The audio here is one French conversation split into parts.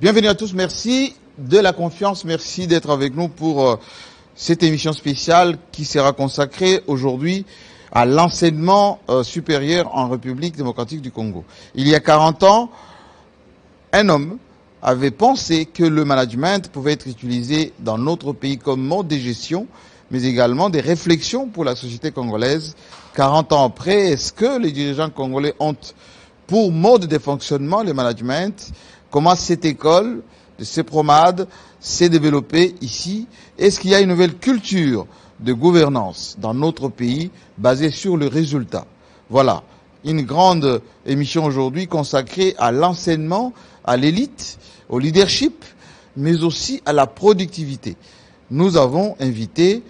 Bienvenue à tous, merci de la confiance, merci d'être avec nous pour cette émission spéciale qui sera consacrée aujourd'hui à l'enseignement supérieur en République démocratique du Congo. Il y a 40 ans, un homme avait pensé que le management pouvait être utilisé dans notre pays comme mode de gestion, mais également des réflexions pour la société congolaise. 40 ans après, est-ce que les dirigeants congolais ont pour mode de fonctionnement le management? Comment cette école de CEPROMAD s'est développée ici? Est-ce qu'il y a une nouvelle culture de gouvernance dans notre pays basée sur le résultat? Voilà, une grande émission aujourd'hui consacrée à l'enseignement, à l'élite, au leadership, mais aussi à la productivité. Nous avons invité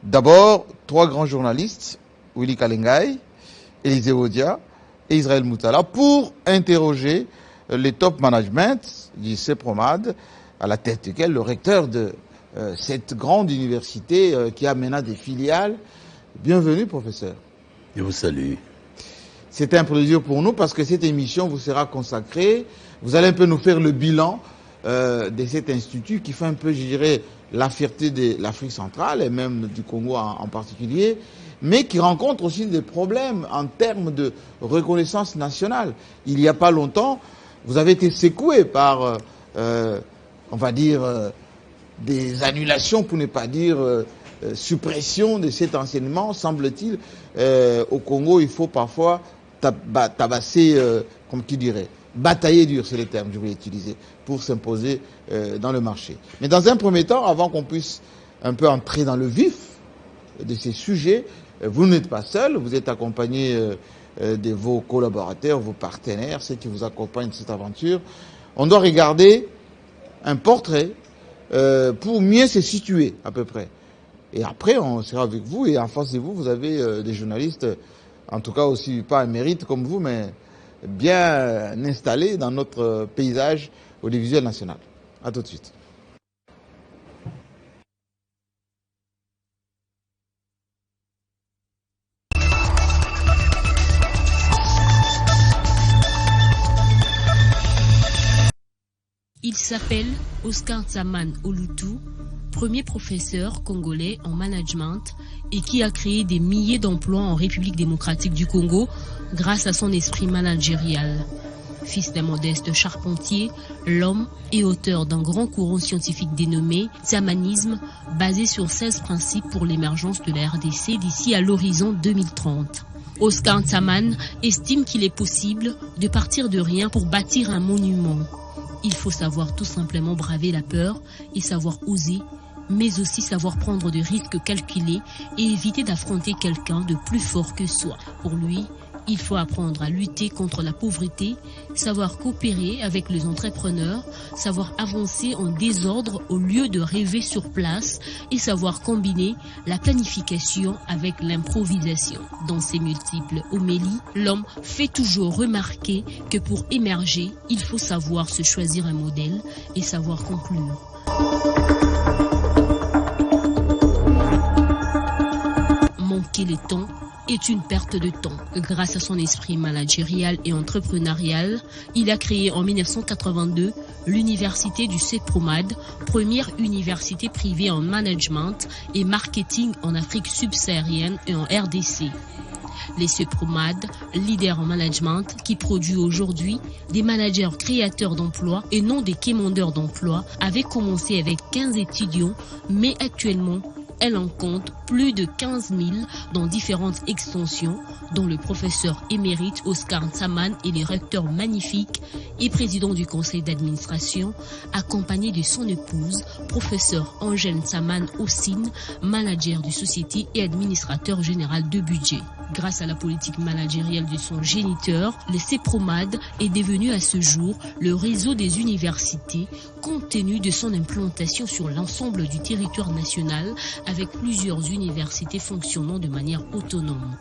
d'abord 3 grands journalistes, Willy Kalengai, Élisée Odia et Israël Moutala, pour interroger les top management du CEPROMAD, à la tête duquel le recteur de cette grande université qui a maintenant des filiales. Bienvenue, professeur. Je vous salue. C'est un plaisir pour nous parce que cette émission vous sera consacrée. Vous allez un peu nous faire le bilan de cet institut qui fait un peu, je dirais, la fierté de l'Afrique centrale et même du Congo en particulier, mais qui rencontre aussi des problèmes en termes de reconnaissance nationale. Il n'y a pas longtemps, vous avez été secoué par, on va dire, des annulations, pour ne pas dire suppression de cet enseignement. Semble-t-il, au Congo, il faut parfois tabasser, comme qui dirait, batailler dur, c'est le terme que je voulais utiliser, pour s'imposer dans le marché. Mais dans un premier temps, avant qu'on puisse un peu entrer dans le vif de ces sujets, vous n'êtes pas seul, vous êtes accompagné de vos collaborateurs, vos partenaires, ceux qui vous accompagnent de cette aventure. On doit regarder un portrait pour mieux se situer à peu près. Et après, on sera avec vous et en face de vous, vous avez des journalistes, en tout cas aussi pas un mérite comme vous, mais bien installés dans notre paysage audiovisuel national. À tout de suite. Il s'appelle Oscar Nsaman Olutu, premier professeur congolais en management et qui a créé des milliers d'emplois en République démocratique du Congo grâce à son esprit managérial. Fils d'un modeste charpentier, l'homme est auteur d'un grand courant scientifique dénommé Nsamanisme, basé sur 16 principes pour l'émergence de la RDC d'ici à l'horizon 2030. Oscar Nsaman estime qu'il est possible de partir de rien pour bâtir un monument. Il faut savoir tout simplement braver la peur et savoir oser, mais aussi savoir prendre des risques calculés et éviter d'affronter quelqu'un de plus fort que soi. Pour lui, il faut apprendre à lutter contre la pauvreté, savoir coopérer avec les entrepreneurs, savoir avancer en désordre au lieu de rêver sur place et savoir combiner la planification avec l'improvisation. Dans ses multiples homélies, l'homme fait toujours remarquer que pour émerger, il faut savoir se choisir un modèle et savoir conclure. Manquer le temps est une perte de temps. Grâce à son esprit managérial et entrepreneurial, il a créé en 1982 l'université du CEPROMAD, première université privée en management et marketing en Afrique subsaharienne et en RDC. Les CEPROMAD, leaders en management, qui produit aujourd'hui des managers créateurs d'emplois et non des quémandeurs d'emplois, avaient commencé avec 15 étudiants, mais actuellement, elle en compte plus de 15 000 dans différentes extensions, dont le professeur émérite Oscar Nsaman est le recteur magnifique et président du conseil d'administration, accompagné de son épouse, professeur Angèle Nsaman Ossine, manager de société et administrateur général de budget. Grâce à la politique managériale de son géniteur, le CEPROMAD est devenu à ce jour le réseau des universités, compte tenu de son implantation sur l'ensemble du territoire national, avec plusieurs universités fonctionnant de manière autonome.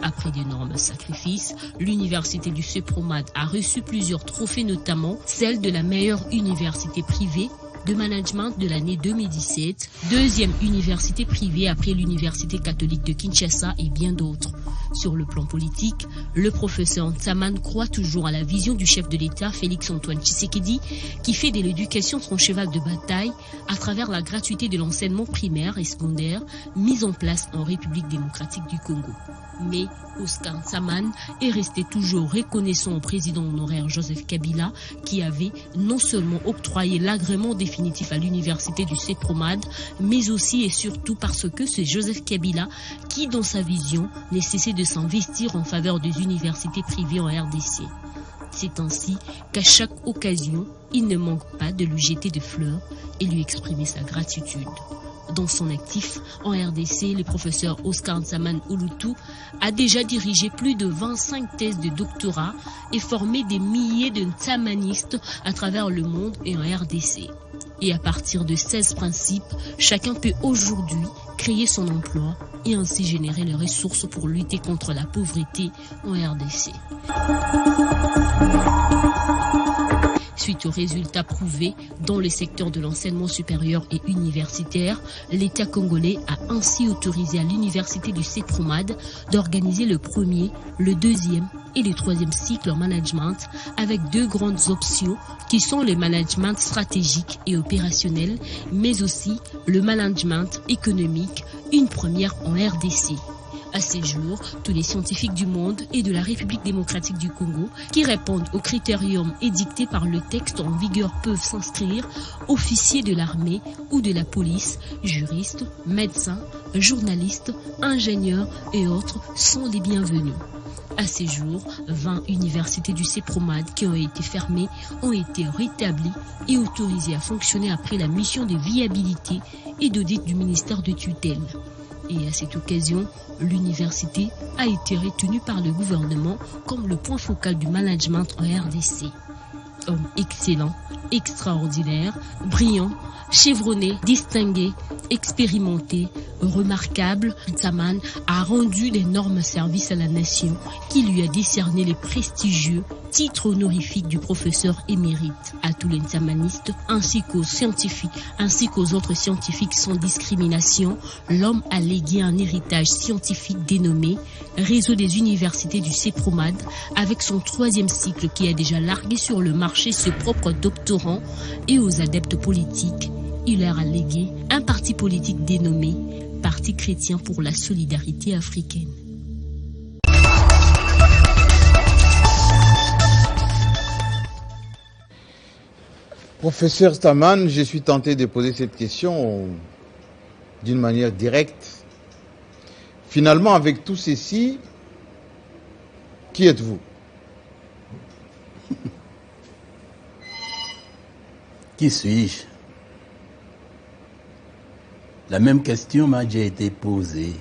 Après d'énormes sacrifices, l'université du CEPROMAD a reçu plusieurs trophées, notamment celle de la meilleure université privée de management de l'année 2017, deuxième université privée après l'université catholique de Kinshasa et bien d'autres. Sur le plan politique, le professeur Ntsaman croit toujours à la vision du chef de l'État, Félix-Antoine Tshisekedi, qui fait de l'éducation son cheval de bataille à travers la gratuité de l'enseignement primaire et secondaire mise en place en République démocratique du Congo. Mais Oscar Ntsaman est resté toujours reconnaissant au président honoraire Joseph Kabila, qui avait non seulement octroyé l'agrément définitif à l'université du CEPROMAD, mais aussi et surtout parce que c'est Joseph Kabila qui, dans sa vision, ne cessait de s'investir en faveur des universités privées en RDC. C'est ainsi qu'à chaque occasion, il ne manque pas de lui jeter des fleurs et lui exprimer sa gratitude. Dans son actif en RDC, le professeur Oscar Ntsaman Olutu a déjà dirigé plus de 25 thèses de doctorat et formé des milliers de ntsamanistes à travers le monde et en RDC. Et à partir de 16 principes, chacun peut aujourd'hui créer son emploi et ainsi générer les ressources pour lutter contre la pauvreté en RDC. Suite aux résultats prouvés dans le secteur de l'enseignement supérieur et universitaire, l'État congolais a ainsi autorisé à l'université du CEPROMAD d'organiser le premier, le deuxième et le troisième cycle en management avec deux grandes options qui sont le management stratégique et opérationnel, mais aussi le management économique, une première en RDC. À ces jours, tous les scientifiques du monde et de la République démocratique du Congo qui répondent aux critériums édictés par le texte en vigueur peuvent s'inscrire, officiers de l'armée ou de la police, juristes, médecins, journalistes, ingénieurs et autres sont les bienvenus. À ces jours, 20 universités du CEPROMAD qui ont été fermées ont été rétablies et autorisées à fonctionner après la mission de viabilité et d'audit du ministère de tutelle. Et à cette occasion, l'université a été retenue par le gouvernement comme le point focal du management en RDC. Homme excellent, extraordinaire, brillant, chevronné, distingué, expérimenté, remarquable, Ntsaman a rendu d'énormes services à la nation qui lui a décerné les prestigieux titres honorifiques du professeur émérite. À tous les ntsamanistes ainsi qu'aux scientifiques ainsi qu'aux autres scientifiques sans discrimination, l'homme a légué un héritage scientifique dénommé Réseau des universités du CEPROMAD avec son troisième cycle qui a déjà largué sur le marché ses propres doctorants et aux adeptes politiques. Il leur a légué un parti politique dénommé Parti chrétien pour la solidarité africaine. Professeur Ntsaman, je suis tenté de poser cette question d'une manière directe. Finalement, avec tout ceci, qui êtes-vous? Qui suis-je? La même question m'a déjà été posée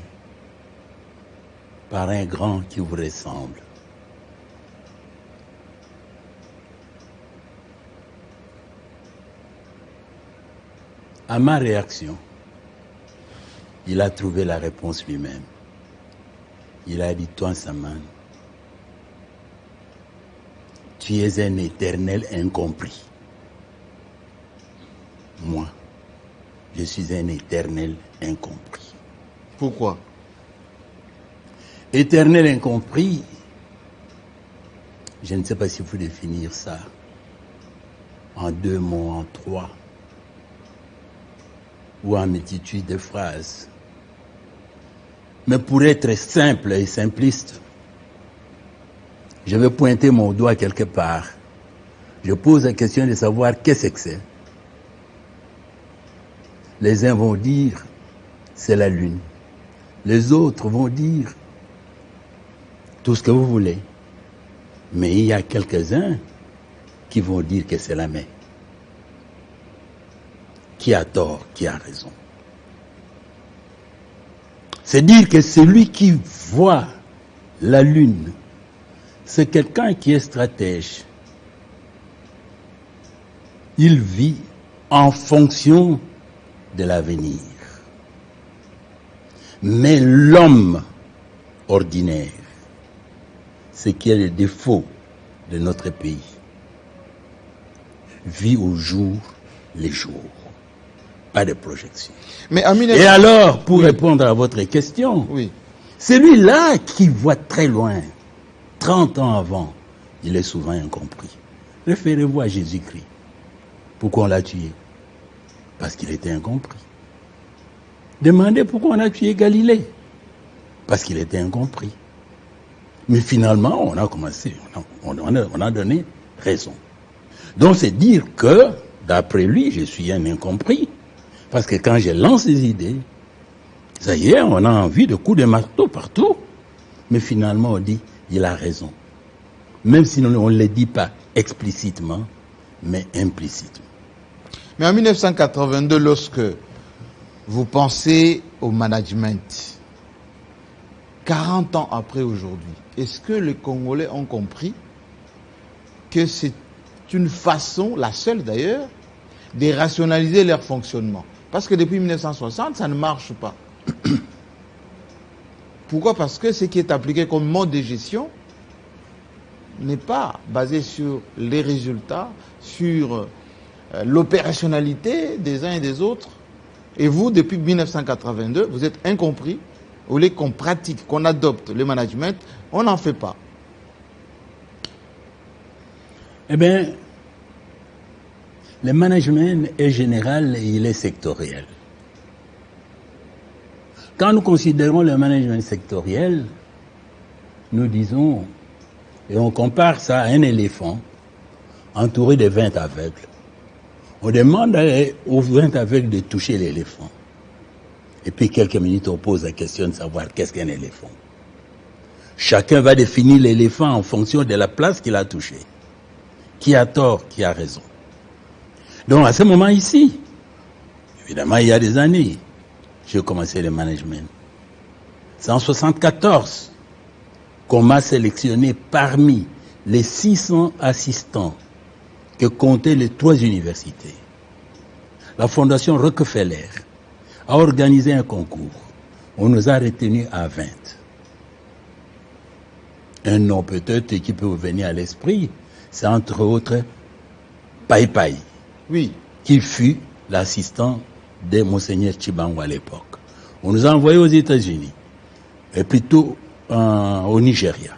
par un grand qui vous ressemble. À ma réaction, il a trouvé la réponse lui-même. Il a dit, toi, Ntsaman, tu es un éternel incompris. Moi, je suis un éternel incompris. Pourquoi? Éternel incompris, je ne sais pas s'il faut définir ça en 2 mots, en 3, ou en multitude de phrases. Mais pour être simple et simpliste, je vais pointer mon doigt quelque part. Je pose la question de savoir qu'est-ce que c'est. Les uns vont dire, c'est la lune. Les autres vont dire, tout ce que vous voulez. Mais il y a quelques-uns qui vont dire que c'est la mer. Qui a tort, qui a raison. C'est dire que celui qui voit la lune, c'est quelqu'un qui est stratège. Il vit en fonction de l'avenir. Mais l'homme ordinaire, ce qui est le défaut de notre pays, vit au jour les jours. Pas de projection. Mais Et alors, pour répondre à votre question, Celui-là qui voit très loin, 30 ans avant, il est souvent incompris. Référez-vous à Jésus-Christ. Pourquoi on l'a tué? Parce qu'il était incompris. Demandez pourquoi on a tué Galilée. Parce qu'il était incompris. Mais finalement, on a commencé, on a donné raison. Donc c'est dire que, d'après lui, je suis un incompris. Parce que quand je lance des idées, ça y est, on a envie de coups de marteau partout. Mais finalement, on dit, il a raison. Même si on ne le dit pas explicitement, mais implicitement. Mais en 1982, lorsque vous pensez au management, 40 ans après aujourd'hui, est-ce que les Congolais ont compris que c'est une façon, la seule d'ailleurs, de rationaliser leur fonctionnement? Parce que depuis 1960, ça ne marche pas. Pourquoi? Parce que ce qui est appliqué comme mode de gestion n'est pas basé sur les résultats, sur l'opérationnalité des uns et des autres. Et vous, depuis 1982, vous êtes incompris. Vous voulez qu'on pratique, qu'on adopte le management, on n'en fait pas. Eh bien, le management est général et il est sectoriel. Quand nous considérons le management sectoriel, nous disons, et on compare ça à un éléphant entouré de 20 aveugles. On demande aux 20 aveugles de toucher l'éléphant. Et puis quelques minutes, on pose la question de savoir qu'est-ce qu'un éléphant. Chacun va définir l'éléphant en fonction de la place qu'il a touchée. Qui a tort, qui a raison. Donc à ce moment ici, évidemment il y a des années, j'ai commencé le management. C'est en 1974 qu'on m'a sélectionné parmi les 600 assistants que comptaient les 3 universités. La Fondation Rockefeller a organisé un concours. On nous a retenus à 20. Un nom peut-être qui peut vous venir à l'esprit, c'est entre autres Pai Pai, Oui. qui fut l'assistant de Monseigneur Tshibangwa à l'époque. On nous a envoyés aux États-Unis, et plutôt au Nigeria,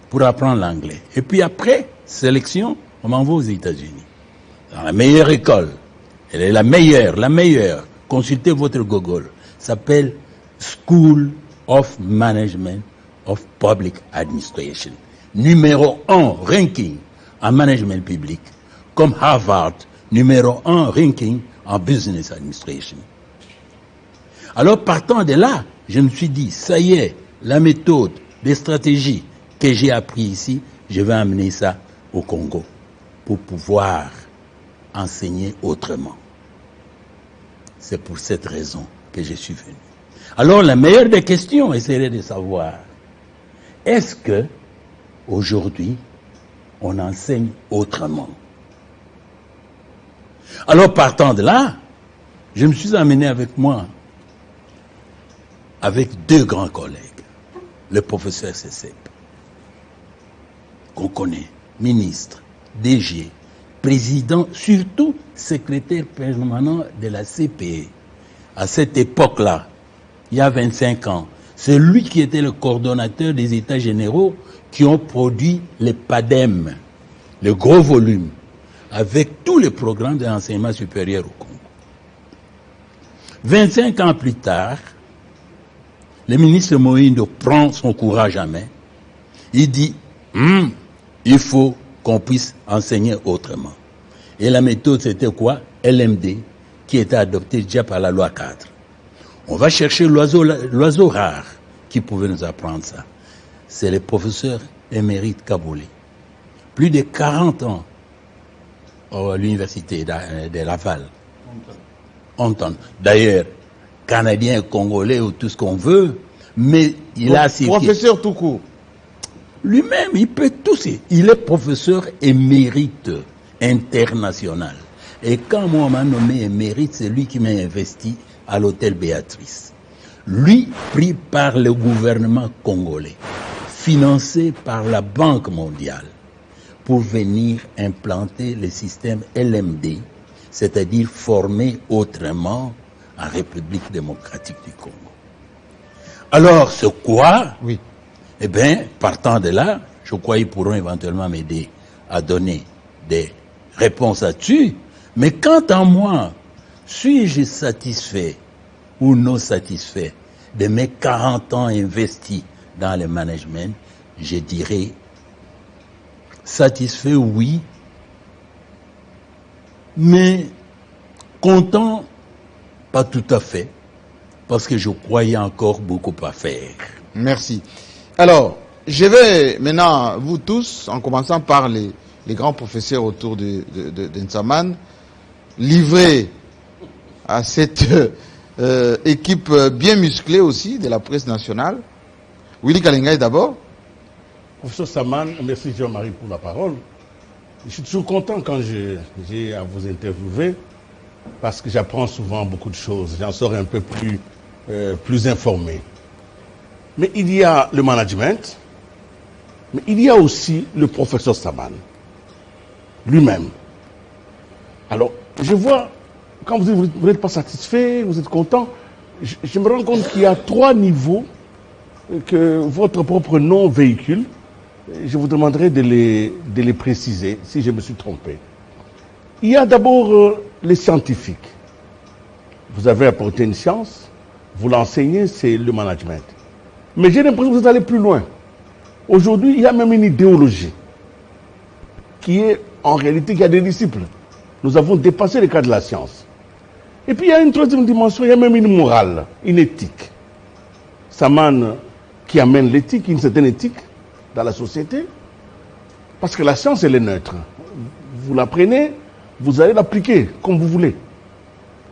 pour apprendre l'anglais. Et puis après sélection, on m'envoie aux États-Unis. Dans la meilleure école, elle est la meilleure. Consultez votre Google. S'appelle School of Management of Public Administration. Numéro 1 ranking en management public, comme Harvard, numéro 1 ranking en business administration. Alors partant de là, je me suis dit, ça y est, la méthode, les stratégies que j'ai appris ici, je vais amener ça au Congo pour pouvoir enseigner autrement. C'est pour cette raison que je suis venu. Alors la meilleure des questions serait de savoir, est-ce que aujourd'hui on enseigne autrement? Alors partant de là, je me suis amené avec moi, avec 2 grands collègues, le professeur Sesep, qu'on connaît, ministre, DG, président, surtout secrétaire permanent de la CPE. À cette époque-là, il y a 25 ans, c'est lui qui était le coordonnateur des États généraux qui ont produit les PADEM, le gros volume, avec tous les programmes d'enseignement supérieur au Congo. 25 ans plus tard, le ministre Moïndo prend son courage à main. Il dit, il faut qu'on puisse enseigner autrement. Et la méthode, c'était quoi? LMD, qui était adoptée déjà par la loi 4. On va chercher l'oiseau rare qui pouvait nous apprendre ça. C'est le professeur émérite Kaboulé. Plus de 40 ans à l'université de Laval. D'ailleurs, Canadien, Congolais ou tout ce qu'on veut, mais il a assisté. Professeur tout court. Lui-même, il peut tout. Il est professeur émérite international. Et quand moi, on m'a nommé émérite, c'est lui qui m'a investi à l'hôtel Béatrice. Lui, pris par le gouvernement congolais, financé par la Banque mondiale, pour venir implanter le système LMD, c'est-à-dire former autrement en République démocratique du Congo. Alors, ce quoi? Oui. Eh bien, partant de là, je crois qu'ils pourront éventuellement m'aider à donner des réponses là-dessus. Mais quant à moi, suis-je satisfait ou non satisfait de mes 40 ans investis dans le management? Je dirais satisfait, oui, mais content, pas tout à fait, parce que je croyais encore beaucoup à faire. Merci. Alors, je vais maintenant, vous tous, en commençant par les grands professeurs autour de Nsaman, livrer à cette équipe bien musclée aussi de la presse nationale. Willy Kalingay d'abord. Professeur Saman, merci Jean-Marie pour la parole. Je suis toujours content quand j'ai à vous interviewer parce que j'apprends souvent beaucoup de choses. J'en sors un peu plus informé. Mais il y a le management, mais il y a aussi le professeur Saman lui-même. Alors, je vois, quand vous n'êtes pas satisfait, vous êtes content, je me rends compte qu'il y a 3 niveaux que votre propre nom véhicule. Je vous demanderai de les préciser si je me suis trompé. Il y a d'abord les scientifiques. Vous avez apporté une science, vous l'enseignez, c'est le management. Mais j'ai l'impression que vous allez plus loin. Aujourd'hui, il y a même une idéologie qui est en réalité qui a des disciples. Nous avons dépassé le cas de la science. Et puis il y a une 3e dimension, il y a même une morale, une éthique. Saman qui amène l'éthique, une certaine éthique dans la société, parce que la science, elle est neutre. Vous l'apprenez, vous allez l'appliquer comme vous voulez.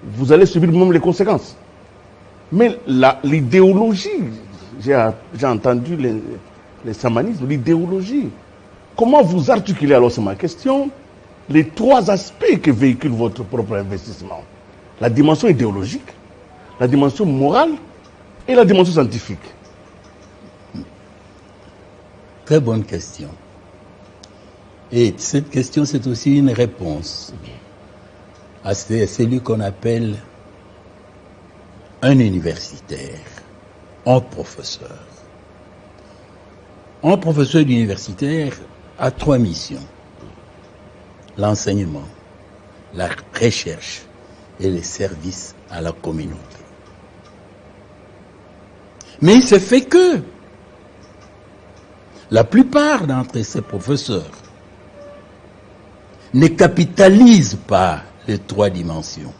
Vous allez subir même les conséquences. Mais l'idéologie, j'ai entendu les samanismes, l'idéologie. Comment vous articulez, alors c'est ma question, les 3 aspects que véhicule votre propre investissement? La dimension idéologique, la dimension morale et la dimension scientifique. Très bonne question. Et cette question, c'est aussi une réponse à celui qu'on appelle un universitaire, un professeur. Un professeur universitaire a 3 missions. L'enseignement, la recherche et le service à la communauté. Mais il se fait que la plupart d'entre ces professeurs ne capitalisent pas les 3 dimensions.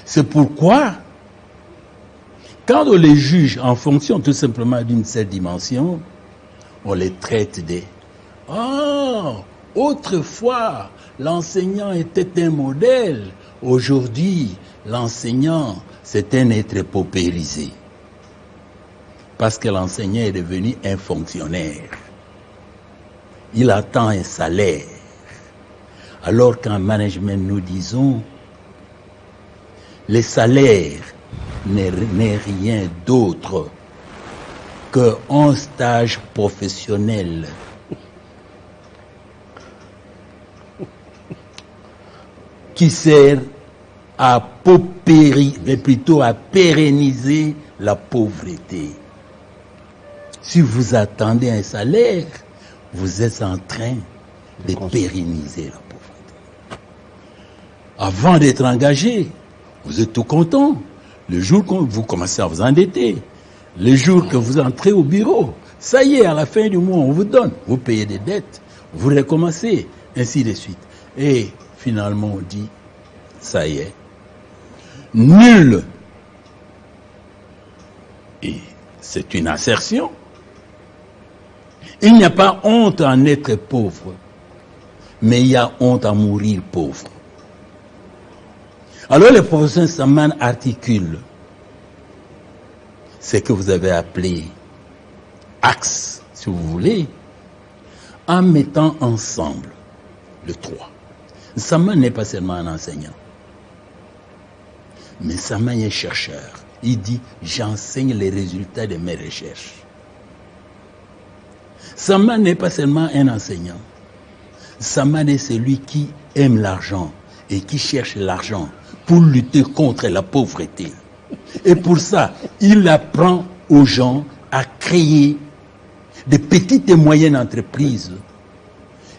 C'est pourquoi, quand on les juge en fonction tout simplement d'une seule dimension, on les traite de « Oh, autrefois, l'enseignant était un modèle. Aujourd'hui, l'enseignant, c'est un être paupérisé. » Parce que l'enseignant est devenu un fonctionnaire. Il attend un salaire. Alors qu'en management, nous disons, le salaire n'est rien d'autre qu'un stage professionnel. Qui sert à plutôt à pérenniser la pauvreté. Si vous attendez un salaire, vous êtes en train de pérenniser la pauvreté. Avant d'être engagé, vous êtes tout content. Le jour que vous commencez à vous endetter, le jour que vous entrez au bureau, ça y est, à la fin du mois, on vous donne. Vous payez des dettes, vous recommencez, ainsi de suite. Et finalement, on dit, ça y est, nul. Et c'est une assertion. Il n'y a pas honte à en être pauvre, mais il y a honte à mourir pauvre. Alors le professeur Saman articule ce que vous avez appelé axe, si vous voulez, en mettant ensemble le 3. Saman n'est pas seulement un enseignant, mais Saman est chercheur. Il dit, j'enseigne les résultats de mes recherches. Saman n'est pas seulement un enseignant. Saman est celui qui aime l'argent et qui cherche l'argent pour lutter contre la pauvreté. Et pour ça, il apprend aux gens à créer des petites et moyennes entreprises.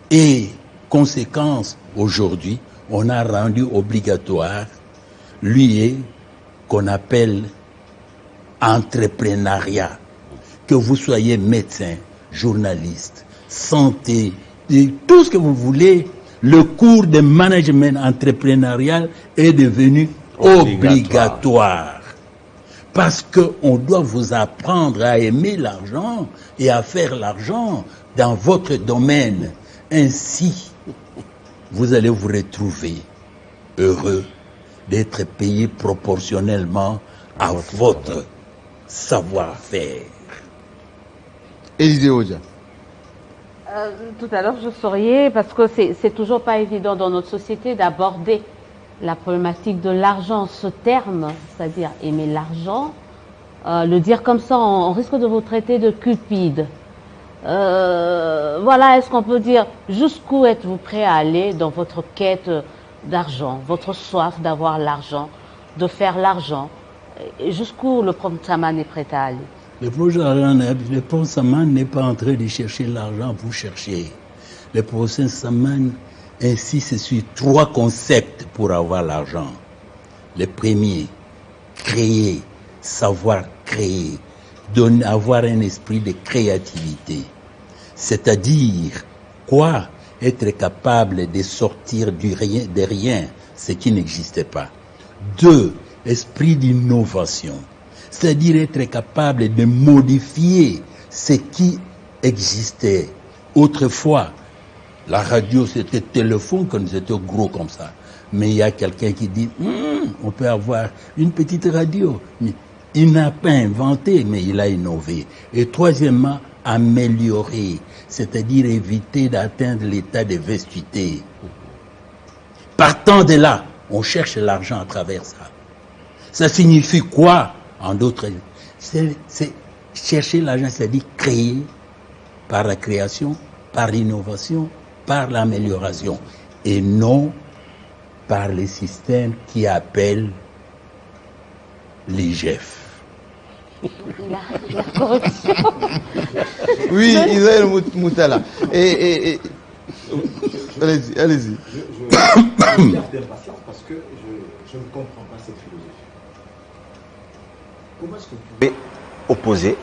Et conséquence, aujourd'hui, on a rendu obligatoire l'UE qu'on appelle entrepreneuriat. Que vous soyez médecin, journaliste, santé, tout ce que vous voulez, le cours de management entrepreneurial est devenu obligatoire. Parce qu'on doit vous apprendre à aimer l'argent et à faire l'argent dans votre domaine. Ainsi, vous allez vous retrouver heureux d'être payé proportionnellement à votre savoir-faire. Élisée Odia. Tout à l'heure, je souriais parce que c'est toujours pas évident dans notre société d'aborder la problématique de l'argent, ce terme, c'est-à-dire aimer l'argent, le dire comme ça, on risque de vous traiter de cupide. Voilà, est-ce qu'on peut dire jusqu'où êtes-vous prêt à aller dans votre quête d'argent, votre soif d'avoir l'argent, de faire l'argent, jusqu'où le prof Saman est prêt à aller? Le prof Saman n'est pas en train de chercher l'argent pour chercher. Le prof Saman insiste sur 3 concepts pour avoir l'argent. Le premier, créer, savoir créer, avoir un esprit de créativité. C'est-à-dire, quoi? Être capable de sortir de rien, ce qui n'existait pas. 2, esprit d'innovation. C'est-à-dire être capable de modifier ce qui existait. Autrefois, la radio, c'était téléphone quand c'était gros comme ça. Mais il y a quelqu'un qui dit, on peut avoir une petite radio. Il n'a pas inventé, mais il a innové. Et troisièmement, améliorer, c'est-à-dire éviter d'atteindre l'état de vastuité. Partant de là, on cherche l'argent à travers ça. Ça signifie quoi? En d'autres, c'est chercher l'argent, c'est-à-dire créer par la création, par l'innovation, par l'amélioration, et non par les systèmes qui appellent l'IGF. La corruption. Oui, Israël Moutala. Allez-y. Je suis d'impatience parce que je ne comprends pas cette philosophie. Comment est-ce que vous pouvez opposer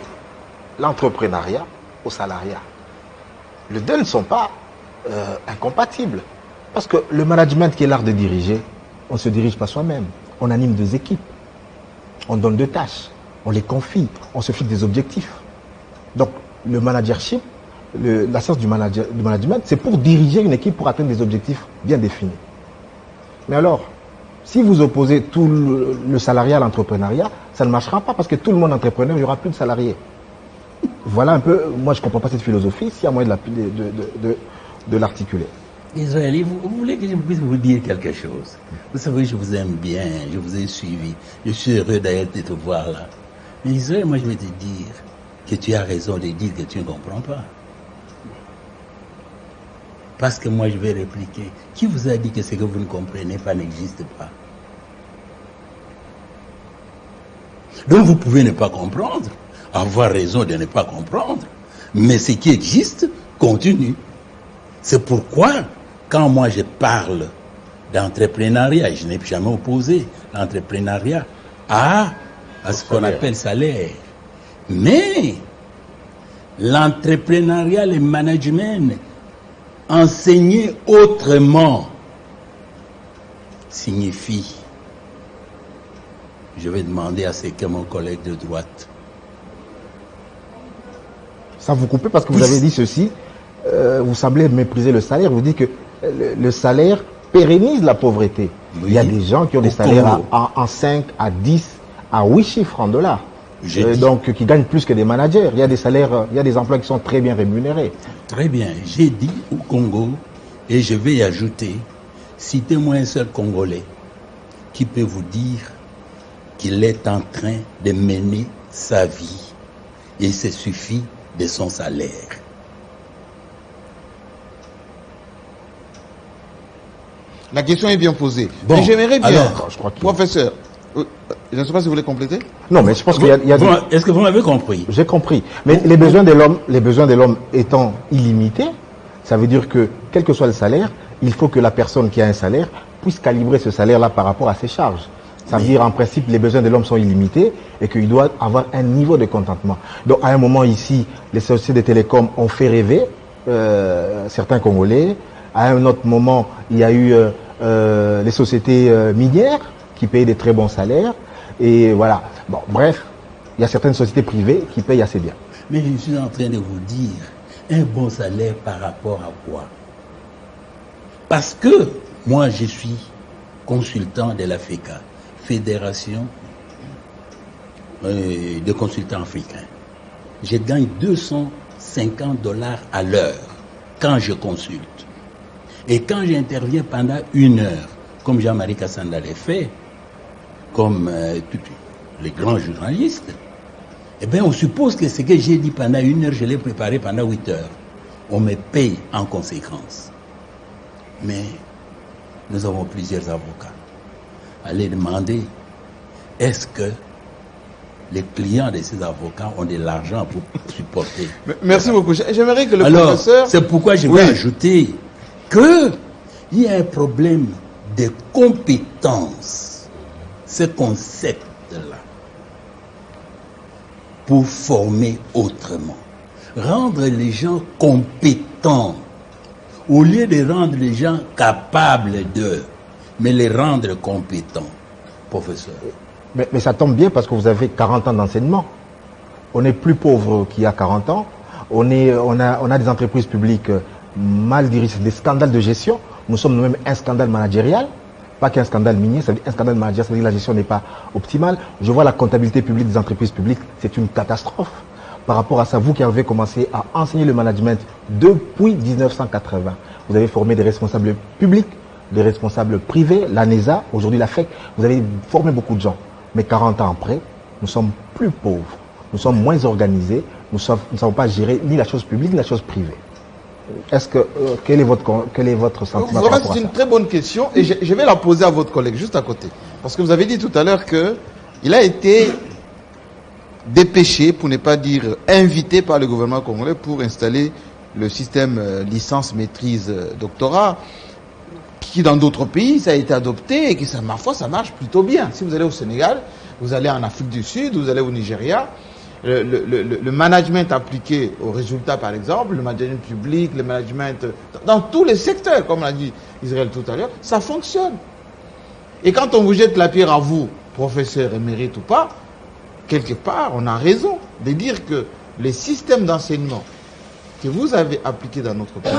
l'entrepreneuriat au salariat? Les deux ne sont pas incompatibles. Parce que le management qui est l'art de diriger, on ne se dirige pas soi-même. On anime 2 équipes. On donne 2 tâches. On les confie. On se fixe des objectifs. Donc, le managership, la science du management, c'est pour diriger une équipe pour atteindre des objectifs bien définis. Mais alors, si vous opposez tout le salariat à l'entrepreneuriat, ça ne marchera pas parce que tout le monde est entrepreneur, il n'y aura plus de salariés. Voilà un peu, moi je ne comprends pas cette philosophie, s'il y a moyen de l'articuler. Israël, vous voulez que je puisse vous dire quelque chose? Vous savez, je vous aime bien, je vous ai suivi, je suis heureux d'ailleurs de te voir là. Mais Israël, moi je vais te dire que tu as raison de dire que tu ne comprends pas. Parce que moi je vais répliquer. Qui vous a dit que ce que vous ne comprenez pas n'existe pas? Donc vous pouvez ne pas comprendre, avoir raison de ne pas comprendre, mais ce qui existe continue. C'est pourquoi, quand moi je parle d'entrepreneuriat, je n'ai jamais opposé l'entrepreneuriat à ce qu'on appelle salaire. Mais l'entrepreneuriat, le management, enseigner autrement signifie, je vais demander à ce que mon collègue de droite. Ça vous coupez parce que vous avez dit ceci, vous semblez mépriser le salaire, vous dites que le salaire pérennise la pauvreté. Oui. Il y a des gens qui ont des salaires en 5, à 10, à 8 chiffres en dollars. Donc qui gagnent plus que des managers. Il y a des salaires, il y a des emplois qui sont très bien rémunérés. Très bien. J'ai dit au Congo, et je vais y ajouter, citez-moi un seul Congolais qui peut vous dire qu'il est en train de mener sa vie et il se suffit de son salaire. La question est bien posée. Bon, mais j'aimerais bien, alors, professeur, Je ne sais pas si vous voulez compléter. Non, mais je pense qu'il y a des... Est-ce que vous m'avez compris? J'ai compris. Mais les besoins de l'homme étant illimités, ça veut dire que, quel que soit le salaire, il faut que la personne qui a un salaire puisse calibrer ce salaire-là par rapport à ses charges. Ça veut dire, en principe, les besoins de l'homme sont illimités et qu'il doit avoir un niveau de contentement. Donc, à un moment ici, les sociétés de télécom ont fait rêver certains Congolais. À un autre moment, il y a eu les sociétés minières qui payent des très bons salaires. Et voilà. Bon, bref, il y a certaines sociétés privées qui payent assez bien. Mais je suis en train de vous dire, un bon salaire par rapport à quoi? Parce que moi, je suis consultant de la FECA, Fédération de consultants africains. Je gagne $250 à l'heure quand je consulte. Et quand j'interviens pendant 1 heure, comme Jean-Marie Kassanda l'a fait, comme tous les grands journalistes, eh bien, on suppose que ce que j'ai dit pendant 1 heure, je l'ai préparé pendant 8 heures. On me paye en conséquence. Mais nous avons plusieurs avocats. Allez demander, est-ce que les clients de ces avocats ont de l'argent pour supporter? Merci beaucoup. J'aimerais que le Alors, professeur... c'est pourquoi je vais ajouter qu'il y a un problème de compétence. Ce concept-là, pour former autrement. Rendre les gens compétents, au lieu de rendre les gens capables de, mais les rendre compétents, professeur. Mais ça tombe bien parce que vous avez 40 ans d'enseignement. On est plus pauvre qu'il y a 40 ans. On a des entreprises publiques mal dirigées, des scandales de gestion. Nous sommes nous-mêmes un scandale managérial, pas qu'un scandale minier, ça veut dire un scandale managérial, ça veut dire que la gestion n'est pas optimale. Je vois la comptabilité publique des entreprises publiques, c'est une catastrophe. Par rapport à ça, vous qui avez commencé à enseigner le management depuis 1980, vous avez formé des responsables publics, des responsables privés, l'ANESA, aujourd'hui la FEC, vous avez formé beaucoup de gens. Mais 40 ans après, nous sommes plus pauvres, nous sommes moins organisés, nous ne savons pas gérer ni la chose publique ni la chose privée. Est-ce que quel est votre sentiment par rapport à ça? C'est une très bonne question et je vais la poser à votre collègue juste à côté. Parce que vous avez dit tout à l'heure qu'il a été dépêché, pour ne pas dire invité par le gouvernement congolais pour installer le système licence, maîtrise, doctorat, qui dans d'autres pays, ça a été adopté et que ma foi, ça marche plutôt bien. Si vous allez au Sénégal, vous allez en Afrique du Sud, vous allez au Nigeria, le management appliqué aux résultats, par exemple, le management public, le management dans tous les secteurs, comme l'a dit Israël tout à l'heure, ça fonctionne. Et quand on vous jette la pierre à vous, professeur émérite ou pas, quelque part, on a raison de dire que les systèmes d'enseignement que vous avez appliqués dans notre pays,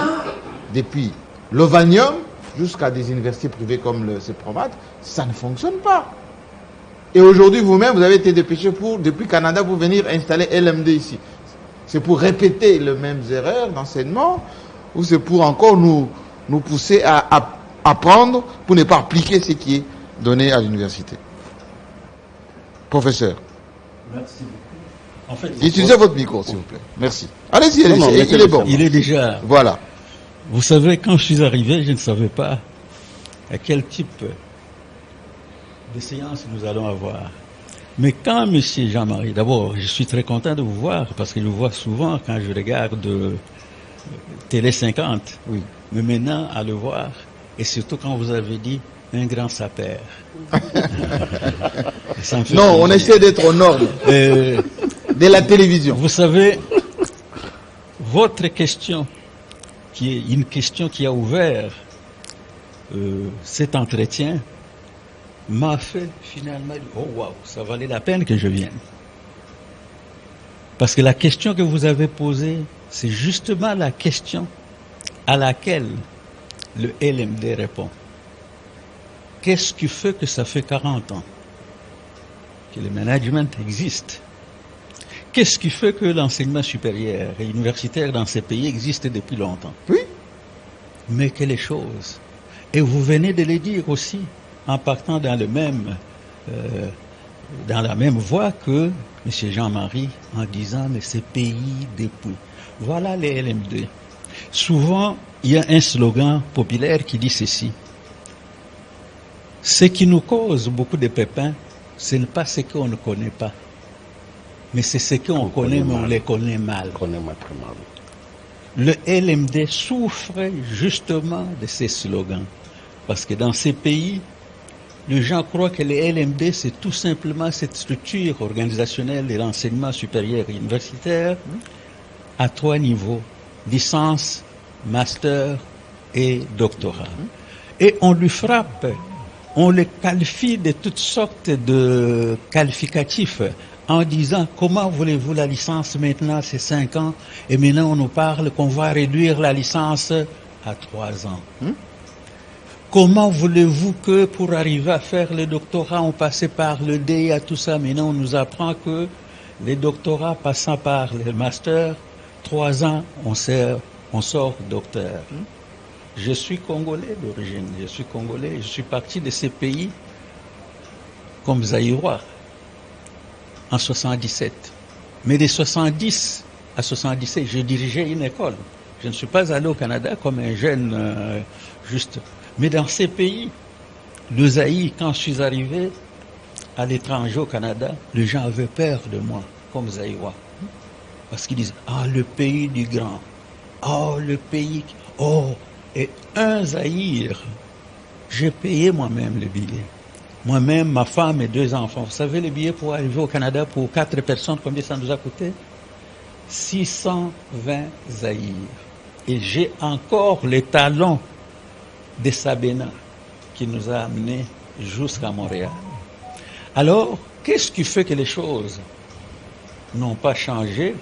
depuis l'Ovanium jusqu'à des universités privées comme le CEPROMAT, ça ne fonctionne pas. Et aujourd'hui, vous-même, vous avez été dépêché depuis Canada pour venir installer LMD ici. C'est pour répéter les mêmes erreurs d'enseignement ou c'est pour encore nous pousser à apprendre pour ne pas appliquer ce qui est donné à l'université? Professeur. Merci beaucoup. En fait, utilisez votre micro, s'il vous plaît. Merci. Allez-y, il est bon. Il est déjà... Voilà. Vous savez, quand je suis arrivé, je ne savais pas à quel type de séance nous allons avoir. Mais quand M. Jean-Marie, d'abord, je suis très content de vous voir, parce que je vous vois souvent quand je regarde Télé 50. Oui. Mais maintenant, à le voir, et surtout quand vous avez dit un grand sapeur. Non, on essaie d'être aux normes de la télévision. Vous savez, votre question, qui est une question qui a ouvert cet entretien, m'a fait finalement dire, oh waouh, ça valait la peine que je vienne. Parce que la question que vous avez posée, c'est justement la question à laquelle le LMD répond. Qu'est-ce qui fait que ça fait 40 ans que le management existe? Qu'est-ce qui fait que l'enseignement supérieur et universitaire dans ces pays existe depuis longtemps? Oui. Mais quelle chose. Et vous venez de le dire aussi, en partant dans la même voie que M. Jean-Marie, en disant mais ces pays depuis. Voilà les LMD. Souvent, il y a un slogan populaire qui dit ceci. Ce qui nous cause beaucoup de pépins, ce n'est pas ce qu'on ne connaît pas, mais c'est ce qu'on connaît, mais on les connaît mal. On connaît mal, très mal. Le LMD souffre justement de ces slogans. Parce que dans ces pays, les gens croient que le LMD, c'est tout simplement cette structure organisationnelle de l'enseignement supérieur et universitaire à 3 niveaux, licence, master et doctorat. Et on lui frappe, on le qualifie de toutes sortes de qualificatifs en disant comment voulez-vous la licence maintenant, c'est 5 ans, et maintenant on nous parle qu'on va réduire la licence à 3 ans. Comment voulez-vous que pour arriver à faire le doctorat, on passait par le DEA, tout ça, maintenant on nous apprend que les doctorats passant par le master, 3 ans, on sort docteur. Je suis congolais d'origine, je suis parti de ces pays comme Zaïrois en 77. Mais de 70 à 77, je dirigeais une école. Je ne suis pas allé au Canada comme un jeune juste. Mais dans ces pays, le Zaïre, quand je suis arrivé à l'étranger au Canada, les gens avaient peur de moi, comme Zaïrois. Parce qu'ils disent, ah, le pays du grand, oh, le pays, oh, et un Zaïre, j'ai payé moi-même le billet. Moi-même, ma femme et 2 enfants. Vous savez, le billet pour arriver au Canada pour 4 personnes, combien ça nous a coûté? 620 Zaïre. Et j'ai encore les talons de Sabena qui nous a amenés jusqu'à Montréal. Alors, qu'est-ce qui fait que les choses n'ont pas changé?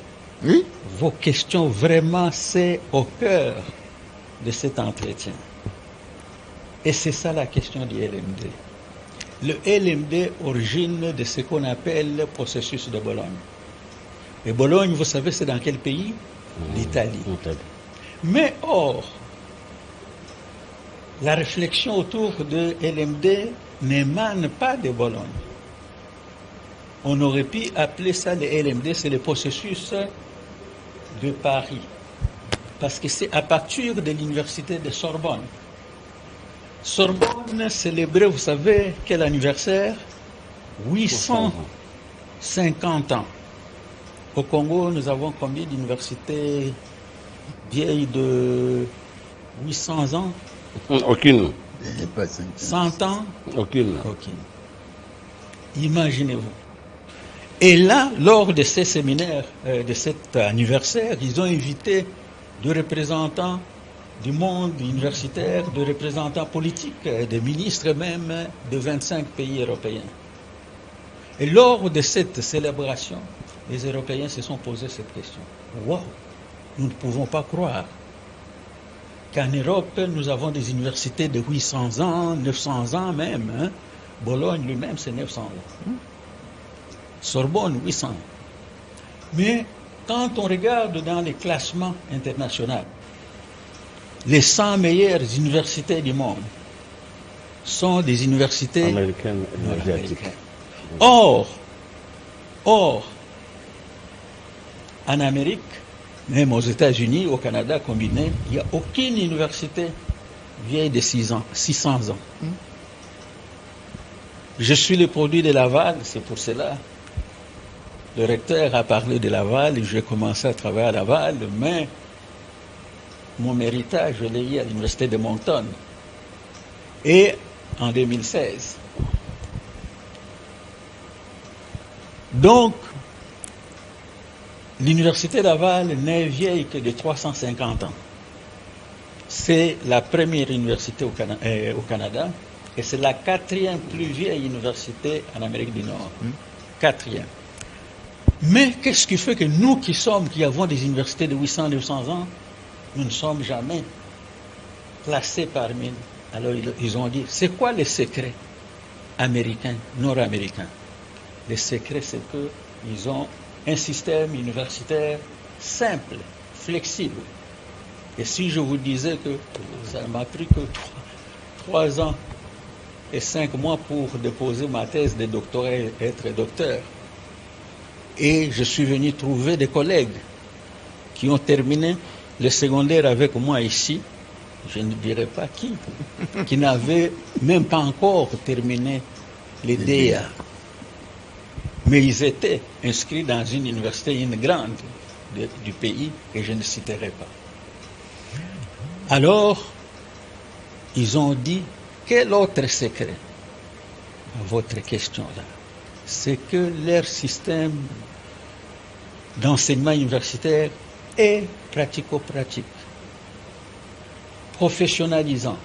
Oui. Vos questions, vraiment, c'est au cœur de cet entretien. Et c'est ça la question du LMD. Le LMD origine de ce qu'on appelle le processus de Bologne. Et Bologne, vous savez, c'est dans quel pays? L'Italie. Mais or, la réflexion autour de LMD n'émane pas de Bologne. On aurait pu appeler ça le LMD, c'est le processus de Paris. Parce que c'est à partir de l'université de Sorbonne. Sorbonne célébrait, vous savez, quel anniversaire? 850 ans. Au Congo, nous avons combien d'universités vieilles de 800 ans? Aucune. 100 ans? Aucune. Imaginez-vous. Et là, lors de ces séminaires, de cet anniversaire, ils ont invité des représentants du monde universitaire, des représentants politiques, des ministres même de 25 pays européens. Et lors de cette célébration, les Européens se sont posé cette question. Wow, nous ne pouvons pas croire qu'en Europe, nous avons des universités de 800 ans, 900 ans même. Hein. Bologne lui-même, c'est 900 ans. Sorbonne, 800 ans. Mais quand on regarde dans les classements internationaux, les 100 meilleures universités du monde sont des universités américaines et asiatiques. Or, en Amérique, même aux États-Unis, au Canada combiné, il n'y a aucune université vieille de 600 ans. Je suis le produit de Laval, c'est pour cela. Le recteur a parlé de Laval et j'ai commencé à travailler à Laval, mais mon héritage, je l'ai eu à l'université de Moncton. Et en 2016. Donc, l'université Laval n'est vieille que de 350 ans. C'est la première université au Canada et c'est la 4e plus vieille université en Amérique du Nord. 4e. Mais qu'est-ce qui fait que nous qui avons des universités de 800, 900 ans, nous ne sommes jamais placés parmi nous? Alors ils ont dit, c'est quoi le secret américain, nord-américain? Le secret, c'est qu'ils ont un système universitaire simple, flexible. Et si je vous disais que ça m'a pris que 3 ans et 5 mois pour déposer ma thèse de doctorat et être docteur, et je suis venu trouver des collègues qui ont terminé le secondaire avec moi ici, je ne dirais pas qui n'avaient même pas encore terminé les DEA. Mais ils étaient inscrits dans une université, une grande du pays, que je ne citerai pas. Alors, ils ont dit, quel autre secret à votre question-là? C'est que leur système d'enseignement universitaire est pratico-pratique, professionnalisant.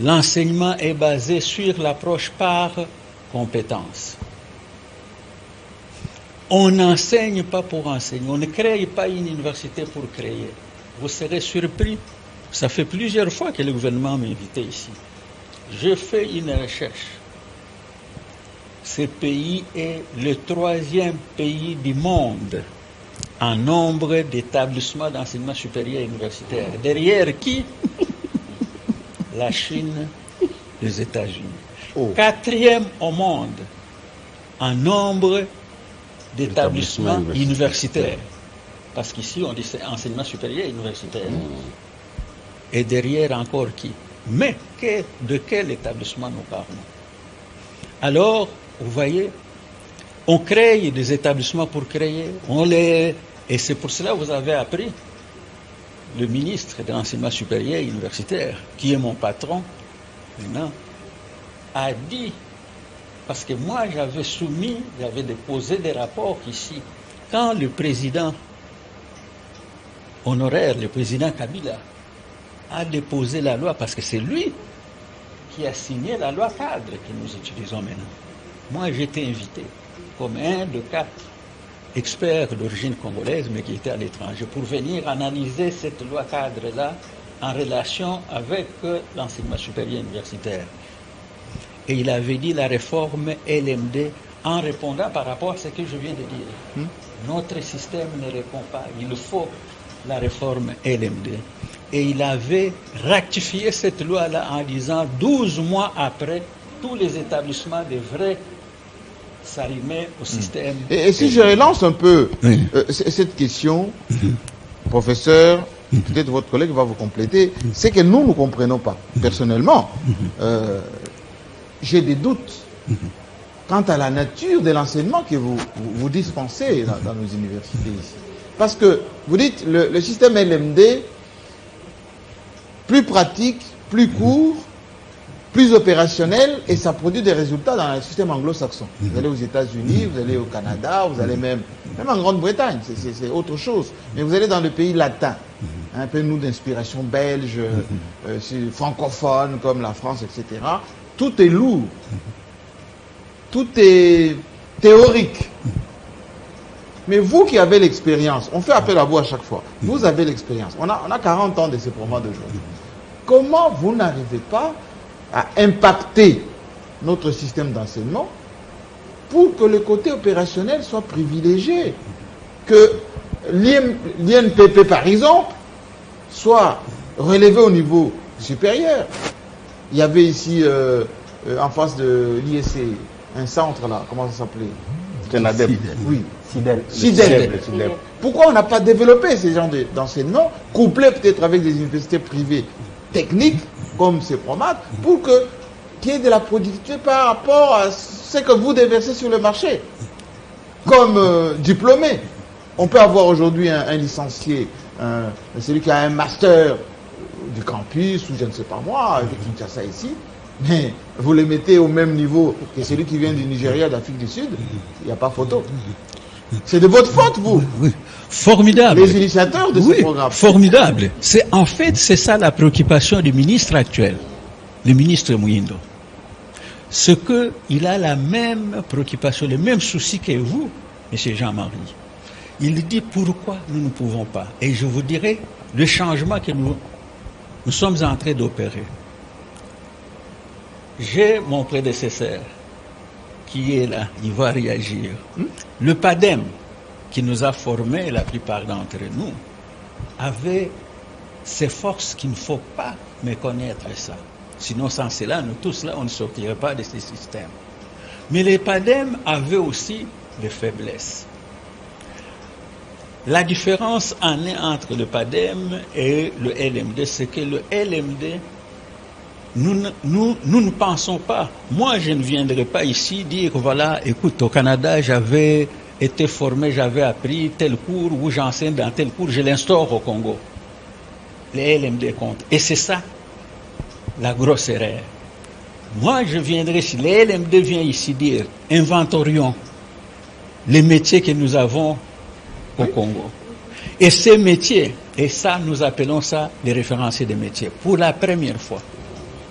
L'enseignement est basé sur l'approche par compétence. On n'enseigne pas pour enseigner, on ne crée pas une université pour créer. Vous serez surpris, ça fait plusieurs fois que le gouvernement m'a invité ici. Je fais une recherche. Ce pays est le 3e pays du monde en nombre d'établissements d'enseignement supérieur et universitaire. Derrière qui? La Chine, les États-Unis. 4e au monde en nombre d'établissements universitaires. Parce qu'ici, on dit enseignement supérieur et universitaire. Et derrière encore qui? Mais de quel établissement nous parlons? Alors, vous voyez, on crée des établissements pour créer, et c'est pour cela que vous avez appris le ministre de l'enseignement supérieur et universitaire, qui est mon patron, maintenant, a dit, parce que moi j'avais déposé des rapports ici, quand le président honoraire, le président Kabila, a déposé la loi, parce que c'est lui qui a signé la loi cadre que nous utilisons maintenant. Moi, j'étais invité comme un de 4 experts d'origine congolaise, mais qui étaient à l'étranger, pour venir analyser cette loi cadre-là en relation avec l'enseignement supérieur universitaire. Et il avait dit la réforme LMD en répondant par rapport à ce que je viens de dire. Notre système ne répond pas, il faut la réforme LMD. Et il avait rectifié cette loi-là en disant 12 mois après, tous les établissements devraient s'arrimer au système. Et si je relance un peu cette question, professeur, peut-être votre collègue va vous compléter, c'est que nous ne comprenons pas. Personnellement, j'ai des doutes quant à la nature de l'enseignement que vous dispensez dans nos universités ici. Parce que vous dites le système LMD, plus pratique, plus court, plus opérationnel, et ça produit des résultats dans le système anglo-saxon. Vous allez aux États-Unis, vous allez au Canada, vous allez même en Grande-Bretagne, c'est autre chose. Mais vous allez dans le pays latin, un peu nous d'inspiration belge, francophone comme la France, etc. Tout est lourd, tout est théorique. Mais vous qui avez l'expérience, on fait appel à vous à chaque fois, vous avez l'expérience, on a 40 ans de ces formats d'aujourd'hui. Comment vous n'arrivez pas à impacter notre système d'enseignement pour que le côté opérationnel soit privilégié, que l'INPP par exemple soit relevé au niveau supérieur. Il y avait ici en face de l'ISC un centre là, comment ça s'appelait? CENADEP. Oui. CIDEL. Pourquoi on n'a pas développé ces genres d'enseignement, couplés peut-être avec des universités privées techniques comme CEPROMAT, pour qu'il y ait de la productivité par rapport à ce que vous déversez sur le marché comme diplômé? On peut avoir aujourd'hui un licencié, celui qui a un master du campus ou je ne sais pas moi, de Kinshasa ici, mais vous le mettez au même niveau que celui qui vient du Nigeria, d'Afrique du Sud, il n'y a pas photo. C'est de votre faute, vous. Oui. Formidable. Les initiateurs de ce programme. Formidable. C'est ça la préoccupation du ministre actuel, le ministre Mouindo. Ce qu'il a la même préoccupation, le même souci que vous, M. Jean-Marie. Il dit pourquoi nous ne pouvons pas. Et je vous dirai le changement que nous sommes en train d'opérer. J'ai mon prédécesseur qui est là, il va réagir. Le PADEM, qui nous a formés, la plupart d'entre nous, avait ces forces qu'il ne faut pas méconnaître ça. Sinon, sans cela, nous tous là, on ne sortirait pas de ces systèmes. Mais les PADEM avaient aussi des faiblesses. La différence entre le PADEM et le LMD, c'est que le LMD nous ne pensons pas. Moi, je ne viendrai pas ici dire, voilà, écoute, au Canada, j'avais été formé, j'avais appris tel cours, ou j'enseigne dans tel cours, je l'instaure au Congo. Les LMD comptent. Et c'est ça, la grosse erreur. Moi, je viendrai, si les LMD viennent ici dire, inventorions les métiers que nous avons au Congo. Et ces métiers, et ça, nous appelons ça les référenciers des métiers. Pour la première fois,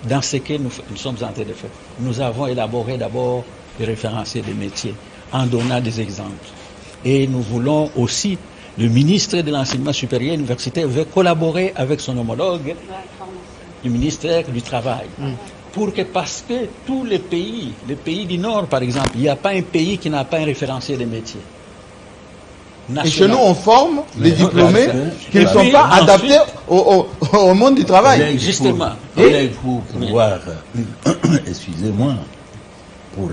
dans ce que nous sommes en train de faire, nous avons élaboré d'abord les référenciers des métiers, en donnant des exemples. Et nous voulons aussi, le ministre de l'Enseignement supérieur universitaire veut collaborer avec son homologue, le ministère du Travail. Pour que, parce que tous les pays du Nord, par exemple, il n'y a pas un pays qui n'a pas un référencier des métiers. Et chez nous, on forme les diplômés qui ne sont pas adaptés au monde du travail. Justement. Pour pouvoir, excusez-moi, pour...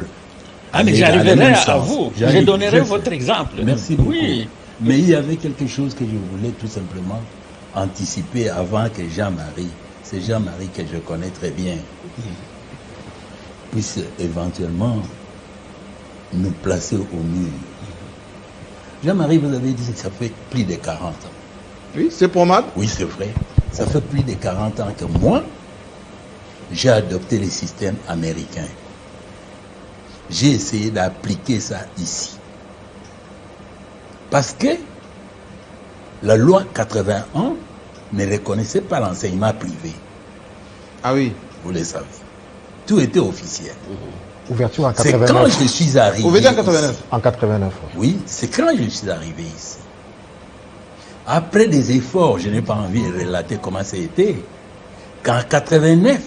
Ah, mais j'arriverai à vous. Je donnerai votre exemple. Merci beaucoup. Oui. Mais il y avait quelque chose que je voulais tout simplement anticiper avant que Jean-Marie, c'est Jean-Marie que je connais très bien, puisse éventuellement nous placer au mur. Jean-Marie, vous avez dit que ça fait plus de 40 ans. Oui, c'est Promad. Oui, c'est vrai. Ça fait plus de 40 ans que moi, j'ai adopté les systèmes américains. J'ai essayé d'appliquer ça ici. Parce que la loi 81 ne reconnaissait pas l'enseignement privé. Ah oui. Vous le savez. Tout était officiel. Ouverture en C'est 89. quand je suis arrivé. Ouverture en 89. Ici. En 89. Oui, c'est quand je suis arrivé ici. Après des efforts, je n'ai pas envie de relater comment ça a été, qu'en 89,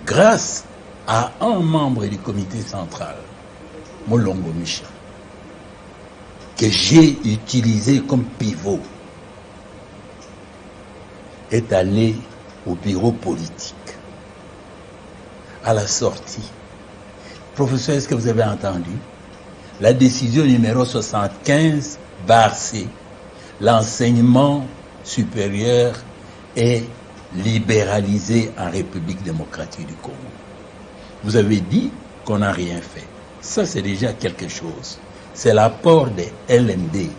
grâce à un membre du comité central, Molongo Micha, que j'ai utilisé comme pivot, est allé au bureau politique. À la sortie, professeur, est-ce que vous avez entendu la décision numéro 75/C, l'enseignement supérieur est libéralisé en République démocratique du Congo. Vous avez dit qu'on n'a rien fait. Ça, c'est déjà quelque chose. C'est l'apport des LMD.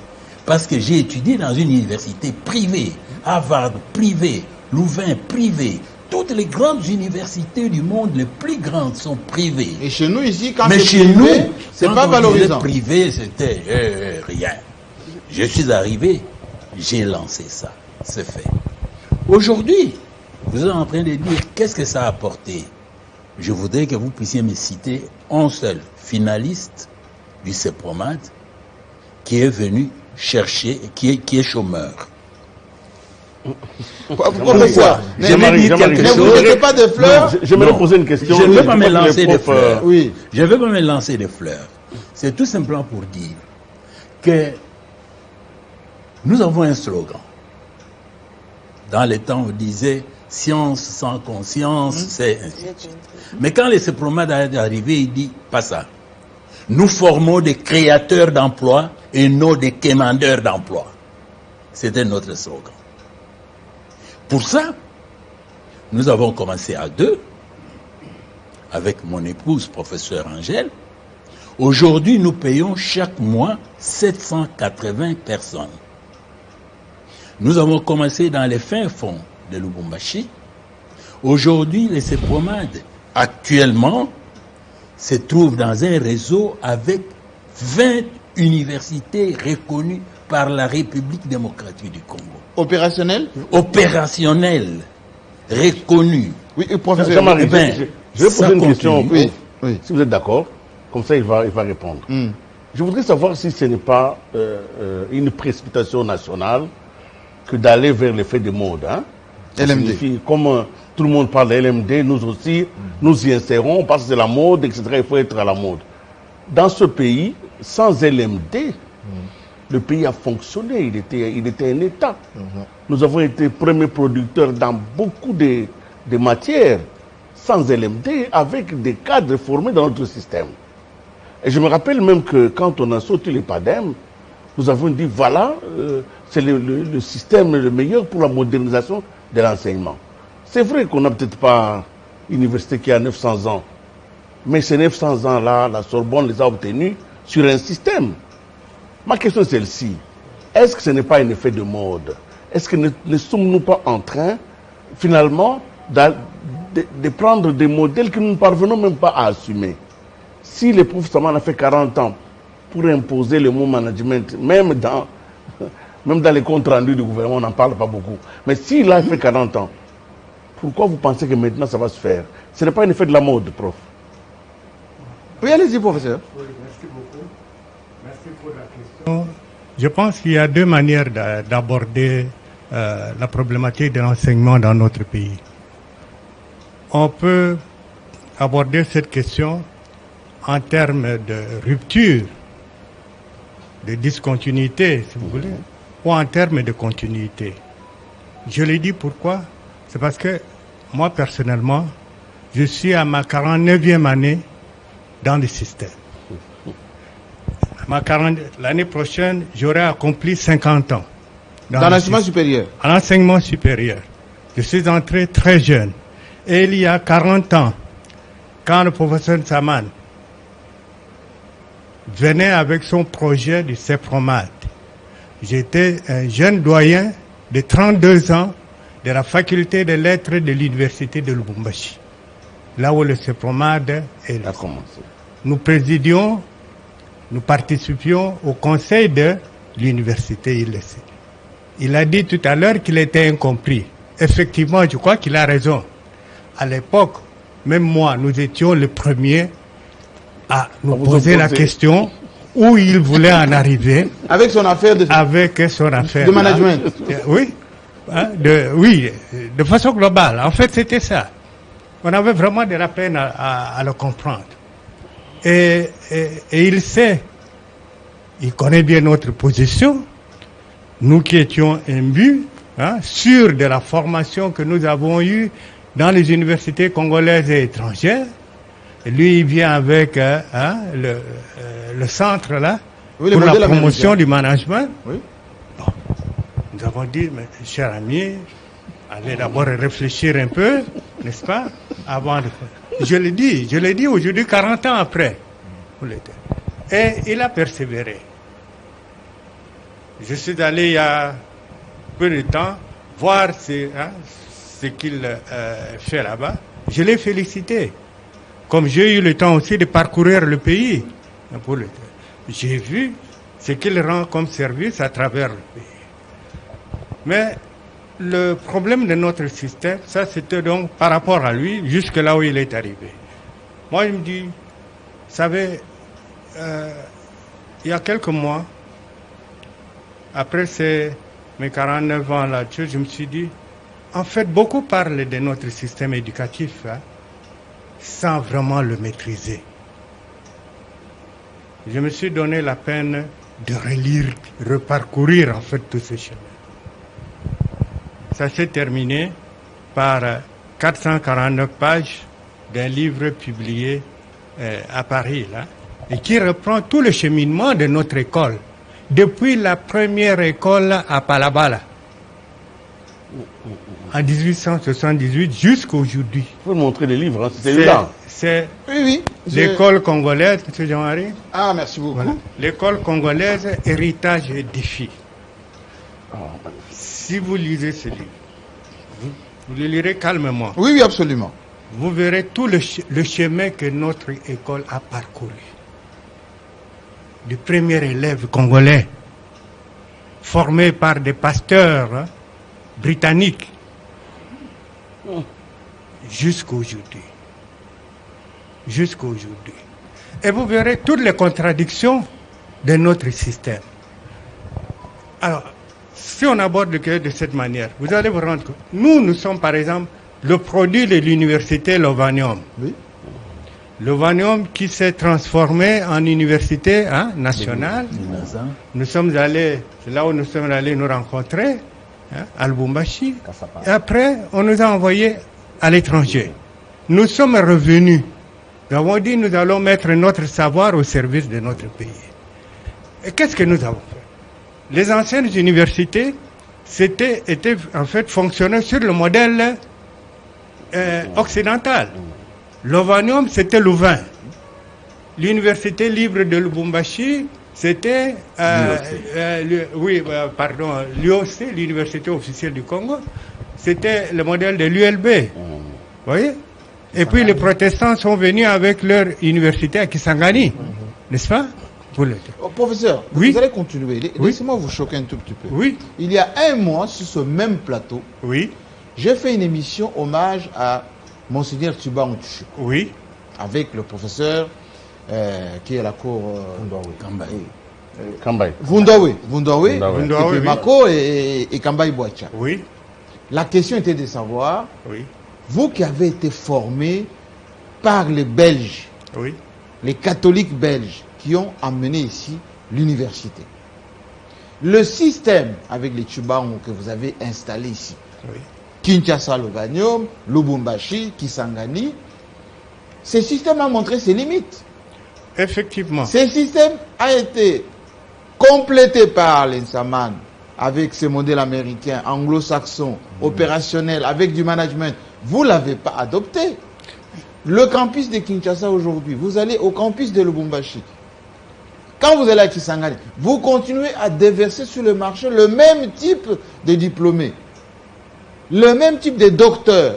Parce que j'ai étudié dans une université privée, Harvard privé, Louvain privé. Toutes les grandes universités du monde, les plus grandes, sont privées. Et chez nous, ici, quand mais c'est chez privé, nous, c'est pas valorisant. Privé, c'était rien. Je suis arrivé, j'ai lancé ça. C'est fait. Aujourd'hui, vous êtes en train de dire qu'est-ce que ça a apporté. Je voudrais que vous puissiez me citer un seul finaliste du CEPROMAD qui est venu chercher, qui est chômeur. Professeur, Je vais dire quelque chose. Ne vous jetez pas de fleurs. J'aimerais poser une question. Je ne veux pas me lancer des fleurs. Oui. Je ne veux pas me lancer des fleurs. C'est tout simplement pour dire que nous avons un slogan. Dans les temps, on disait science sans conscience, c'est ainsi de suite. Mais quand le CEPROMAD est arrivé, il dit pas ça. Nous formons des créateurs d'emplois et non des quémandeurs d'emplois. C'était notre slogan. Pour ça, nous avons commencé à 2, avec mon épouse, professeur Angèle. Aujourd'hui, nous payons chaque mois 780 personnes. Nous avons commencé dans les fins fonds de Lubumbashi. Aujourd'hui, le CEPROMAD, actuellement, se trouve dans un réseau avec 20 universités reconnues par la République démocratique du Congo. Opérationnel. Reconnues. Oui, professeur. Jean-Marie, je vais poser une question. Oui, oui. Si vous êtes d'accord, comme ça il va répondre. Je voudrais savoir si ce n'est pas une précipitation nationale que d'aller vers l'effet de mode. Hein? LMD. Comme tout le monde parle de LMD, nous aussi, nous y insérons parce que c'est la mode, etc. Il faut être à la mode. Dans ce pays, sans LMD, le pays a fonctionné, il était un État. Nous avons été premiers producteurs dans beaucoup de matières, sans LMD, avec des cadres formés dans notre système. Et je me rappelle même que quand on a sorti les PADEM, nous avons dit, voilà, c'est le système le meilleur pour la modernisation de l'enseignement. C'est vrai qu'on n'a peut-être pas université qui a 900 ans. Mais ces 900 ans-là, la Sorbonne les a obtenus sur un système. Ma question est celle-ci. Est-ce que ce n'est pas un effet de mode? Est-ce que ne sommes-nous pas en train, finalement, de prendre des modèles que nous ne parvenons même pas à assumer? Si le prof Saman a fait 40 ans pour imposer le mot management, même dans les comptes rendus du gouvernement, on n'en parle pas beaucoup. Mais s'il a fait 40 ans, pourquoi vous pensez que maintenant ça va se faire? Ce n'est pas un effet de la mode, prof. Oui, allez-y, professeur. Oui, merci beaucoup. Merci pour la question. Je pense qu'il y a deux manières d'aborder la problématique de l'enseignement dans notre pays. On peut aborder cette question en termes de rupture, de discontinuité, si vous voulez, ou en termes de continuité. Je l'ai dit pourquoi? C'est parce que moi, personnellement, je suis à ma 49e année dans le système. L'année prochaine, j'aurai accompli 50 ans. Dans l'enseignement supérieur? À l'enseignement supérieur. Je suis entré très jeune. Et il y a 40 ans, quand le professeur Saman venait avec son projet du CEPROMAD, j'étais un jeune doyen de 32 ans de la faculté des lettres de l'université de Lubumbashi, là où le CEPROMAD est là. Nous présidions, nous participions au conseil de l'université ILC. Il a dit tout à l'heure qu'il était incompris. Effectivement, je crois qu'il a raison. À l'époque, même moi, nous étions les premiers à nous poser la question où il voulait en arriver. Avec son affaire de management. Oui. Oui, de façon globale. En fait, c'était ça. On avait vraiment de la peine à le comprendre. Et il sait, il connaît bien notre position, nous qui étions imbus, sûrs de la formation que nous avons eue dans les universités congolaises et étrangères. Et lui, il vient avec le centre là, oui, pour la promotion du management. Oui. Bon. Nous avons dit, mais, cher ami, allez d'abord réfléchir un peu, n'est-ce pas, avant de faire. Je l'ai dit aujourd'hui, 40 ans après. Et il a persévéré. Je suis allé il y a peu de temps voir ce qu'il fait là-bas. Je l'ai félicité. Comme j'ai eu le temps aussi de parcourir le pays. J'ai vu ce qu'il rend comme service à travers le pays. Mais le problème de notre système, ça c'était donc par rapport à lui, jusque là où il est arrivé. Moi, je me dis, vous savez, il y a quelques mois, après mes 49 ans là-dessus, je me suis dit, en fait, beaucoup parlent de notre système éducatif sans vraiment le maîtriser. Je me suis donné la peine de relire, reparcourir en fait tous ces chemins. Ça s'est terminé par 449 pages d'un livre publié à Paris, là, et qui reprend tout le cheminement de notre école, depuis la première école à Palabala, en 1878 jusqu'à aujourd'hui. Vous pouvez montrer les livres, c'est celui-là. C'est oui, l'école congolaise, M. Jean-Marie. Ah, merci beaucoup. Voilà. L'école congolaise, héritage et défi. Si vous lisez ce livre, vous le lirez calmement. Oui, oui, absolument. Vous verrez tout le chemin que notre école a parcouru. Du premier élève congolais, formé par des pasteurs britanniques, jusqu'à aujourd'hui. Jusqu'à aujourd'hui. Et vous verrez toutes les contradictions de notre système. Alors, si on aborde le cas de cette manière, vous allez vous rendre compte. Nous sommes par exemple le produit de l'université Lovanium. Oui. Lovanium qui s'est transformé en université nationale. Nous sommes allés, c'est là où nous sommes allés nous rencontrer, à Lubumbashi. Et après, on nous a envoyés à l'étranger. Nous sommes revenus. Nous avons dit, nous allons mettre notre savoir au service de notre pays. Et qu'est-ce que nous avons fait? Les anciennes universités étaient en fait fonctionnaient sur le modèle occidentale. L'Ovanium, c'était Louvain. L'université libre de Lubumbashi, c'était l'UOC, l'université officielle du Congo. C'était le modèle de l'ULB. Vous voyez? Et puis les protestants sont venus avec leur université à Kisangani, n'est-ce pas? Professeur, oui. Vous allez continuer. Oui. Laissez-moi vous choquer un tout petit peu. Oui. Il y a un mois, sur ce même plateau, Oui. j'ai fait une émission hommage à Monseigneur Tsuba Ntouché, Oui. avec le professeur qui est à la cour Kambaye. Vundawe, Vundawe, et puis oui. Mako et Kambaye Boacha. Oui. La question était de savoir, Oui. vous qui avez été formé par les Belges, Oui. les catholiques belges qui ont amené ici l'université. Le système avec les Tchubaons que vous avez installé ici, Oui. Kinshasa, Lovanium, Lubumbashi, Kisangani, ce système a montré ses limites. Effectivement. Ce système a été complété par l'Insaman avec ce modèle américain, anglo-saxon, opérationnel, avec du management. Vous ne l'avez pas adopté. Le campus de Kinshasa aujourd'hui, vous allez au campus de Lubumbashi. Quand vous allez à Kisangani, vous continuez à déverser sur le marché le même type de diplômés, le même type de docteurs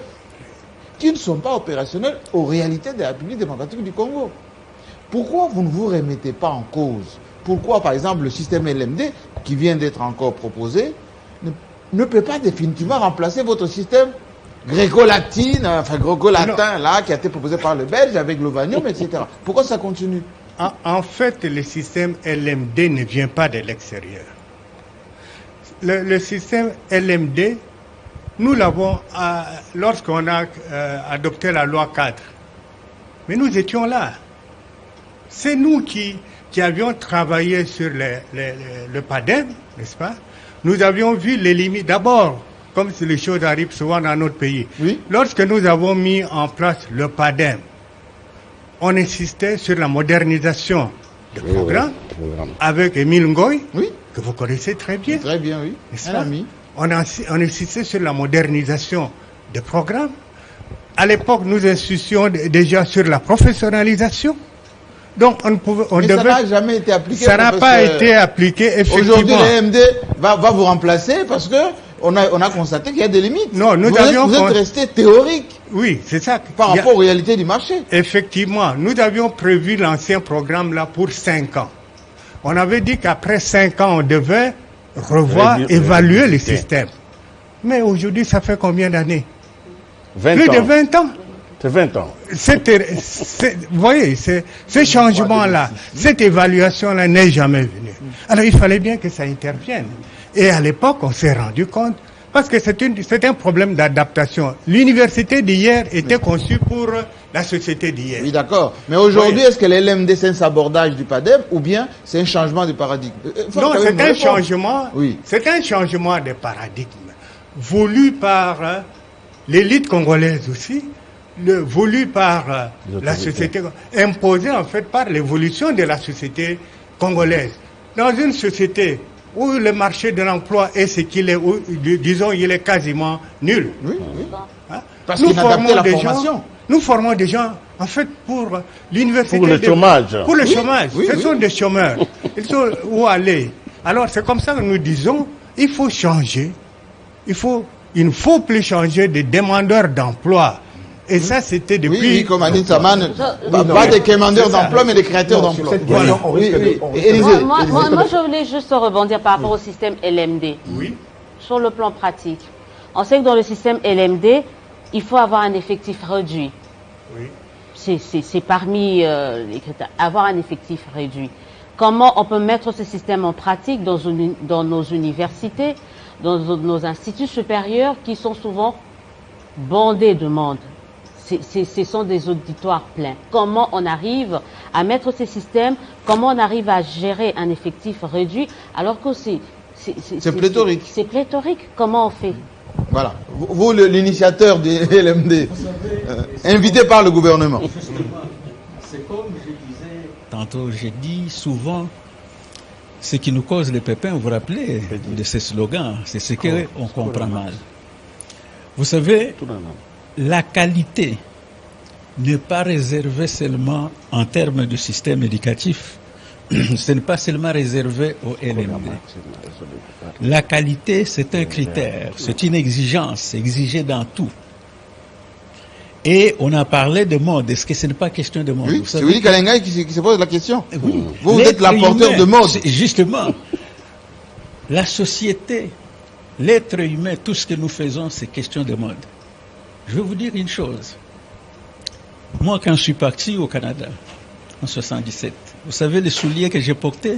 qui ne sont pas opérationnels aux réalités de la République démocratique du Congo. Pourquoi vous ne vous remettez pas en cause? Pourquoi, par exemple, le système LMD, qui vient d'être encore proposé, ne peut pas définitivement remplacer votre système gréco-latin, là, qui a été proposé par le Belge avec l'Ovanium, etc. Pourquoi ça continue? En fait, le système LMD ne vient pas de l'extérieur. Le système LMD, nous l'avons, lorsqu'on a adopté la loi 4, mais nous étions là. C'est nous qui avions travaillé sur le PADEM, n'est-ce pas? Nous avions vu les limites. D'abord, comme les choses arrivent souvent dans notre pays, oui. Lorsque nous avons mis en place le PADEM, on insistait sur la modernisation du programme avec Émile Ngoy, oui. que vous connaissez très bien. Très bien, oui. Un ami. On insistait sur la modernisation des programmes. À l'époque, nous insistions déjà sur la professionnalisation. Donc, Mais ça n'a jamais été appliqué. Ça n'a pas été appliqué, effectivement. Aujourd'hui, le MD va vous remplacer parce que on a constaté qu'il y a des limites. Non, vous êtes resté théorique. Oui, c'est ça. Par rapport aux réalités du marché. Effectivement, nous avions prévu l'ancien programme là pour 5 ans. On avait dit qu'après 5 ans, on devait revoir, évaluer le système. Mais aujourd'hui, ça fait combien d'années? Plus de 20 ans. C'est 20 ans. Vous voyez, ce changement-là, cette évaluation-là n'est jamais venue. Alors, il fallait bien que ça intervienne. Et à l'époque, on s'est rendu compte, parce que c'est un problème d'adaptation. L'université d'hier était conçue pour la société d'hier. Oui, d'accord. Mais aujourd'hui, est-ce que l'LMD, c'est un sabordage du PADEM ou bien c'est un changement de paradigme? Non, c'est un changement. Oui. C'est un changement de paradigme voulu par l'élite congolaise aussi, voulu par la société, imposé en fait par l'évolution de la société congolaise. Dans une société où le marché de l'emploi est ce qu'il est, où, disons, il est quasiment nul. Oui, oui. Hein? Parce qu'il a adapté la formation. Nous formons des gens, en fait, pour l'université. Pour le chômage. Pour le chômage. Oui, Ce sont des chômeurs. Ils sont où aller. Alors, c'est comme ça que nous disons, il faut changer. Il ne faut plus changer de demandeurs d'emploi. Et ça, c'était depuis... Oui, comme a dit Saman, pas des demandeurs d'emploi, mais des créateurs d'emploi. Voilà. Moi, je voulais juste rebondir par rapport au système LMD. Oui. Sur le plan pratique. On sait que dans le système LMD, il faut avoir un effectif réduit. Oui. C'est parmi les critères. Avoir un effectif réduit. Comment on peut mettre ce système en pratique dans nos universités, dans nos instituts supérieurs qui sont souvent bondés de monde? Ce sont des auditoires pleins. Comment on arrive à mettre ces systèmes? Comment on arrive à gérer un effectif réduit alors que c'est pléthorique. C'est pléthorique. Comment on fait? Voilà. Vous, l'initiateur du LMD, invité par le gouvernement. C'est comme je disais tantôt, j'ai dit souvent, ce qui nous cause les pépins, vous vous rappelez de ces slogans, c'est ce qu'on comprend mal. Vous savez, la qualité n'est pas réservée seulement en termes de système éducatif. Ce n'est pas seulement réservé au LMD. La qualité, c'est un critère, c'est une exigence, exigée dans tout. Et on a parlé de mode. Est-ce que ce n'est pas question de mode? Oui, c'est Willy Kalengai qui se pose la question. Oui. Vous êtes l'apporteur de mode. Justement, la société, l'être humain, tout ce que nous faisons, c'est question de mode. Je vais vous dire une chose. Moi, quand je suis parti au Canada, en 77, vous savez les souliers que j'ai portés?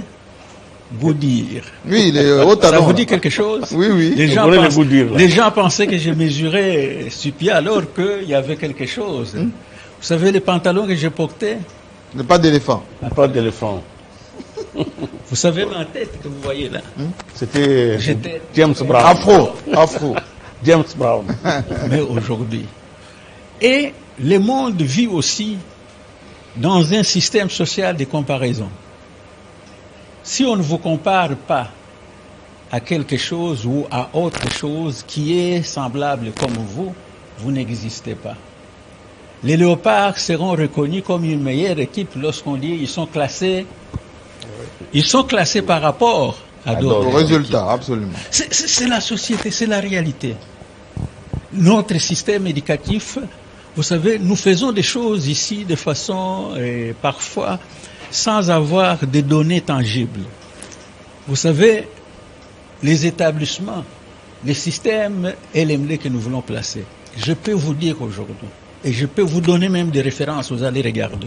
Gaudir. Oui, les hauts talons. Ça vous dit quelque chose? Oui, oui. Les gens pensaient que je mesurais sur pied alors qu'il y avait quelque chose. Vous savez les pantalons que je portais? Pas d'éléphant. Pas d'éléphant. Vous savez ma tête que vous voyez là? C'était J'étais James Brown. Afro. James Brown. Mais aujourd'hui. Et le monde vit aussi dans un système social de comparaison. Si on ne vous compare pas à quelque chose ou à autre chose qui est semblable comme vous, vous n'existez pas. Les léopards seront reconnus comme une meilleure équipe lorsqu'on dit ils sont classés par rapport à d'autres. Au résultat, absolument. C'est la société, c'est la réalité. Notre système éducatif, vous savez, nous faisons des choses ici de façon parfois sans avoir des données tangibles. Vous savez, les établissements, les systèmes LMD que nous voulons placer, je peux vous dire aujourd'hui, et je peux vous donner même des références, vous allez regarder.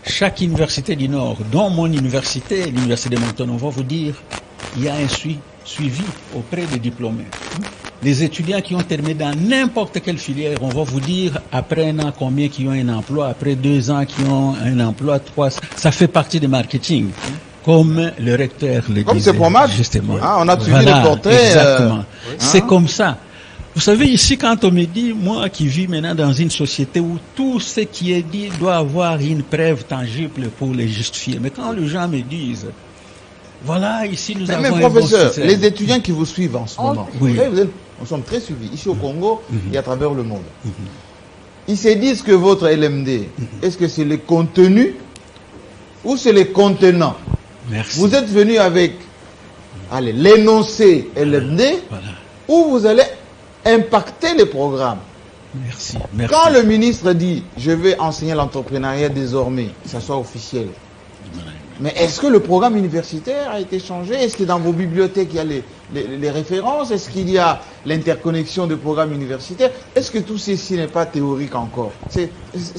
Chaque université du Nord, dont mon université, l'université de Moncton, on va vous dire, il y a un suivi auprès des diplômés. Les étudiants qui ont terminé dans n'importe quelle filière, on va vous dire après un an combien qui ont un emploi, après 2 ans qui ont un emploi, 3, ça fait partie du marketing, comme le recteur le disait. Comme c'est pour justement. Ah, on a suivi le portrait. Exactement. C'est comme ça. Vous savez, ici, quand on me dit, moi qui vis maintenant dans une société où tout ce qui est dit doit avoir une preuve tangible pour les justifier. Mais quand les gens me disent, voilà, ici nous avons mais un professeur, bon système. les étudiants qui vous suivent en ce moment, oui. nous sommes très suivis ici au Congo et à travers le monde. Ils se disent que votre LMD, est-ce que c'est le contenu ou c'est le contenant? Merci. Vous êtes venu avec l'énoncé LMD où vous allez impacter les programmes. Merci. Quand le ministre dit « je vais enseigner l'entrepreneuriat désormais », que ça soit officiel, mais est-ce que le programme universitaire a été changé? Est-ce que dans vos bibliothèques il y a les références? Est-ce qu'il y a l'interconnexion des programmes universitaires? Est-ce que tout ceci n'est pas théorique encore? C'est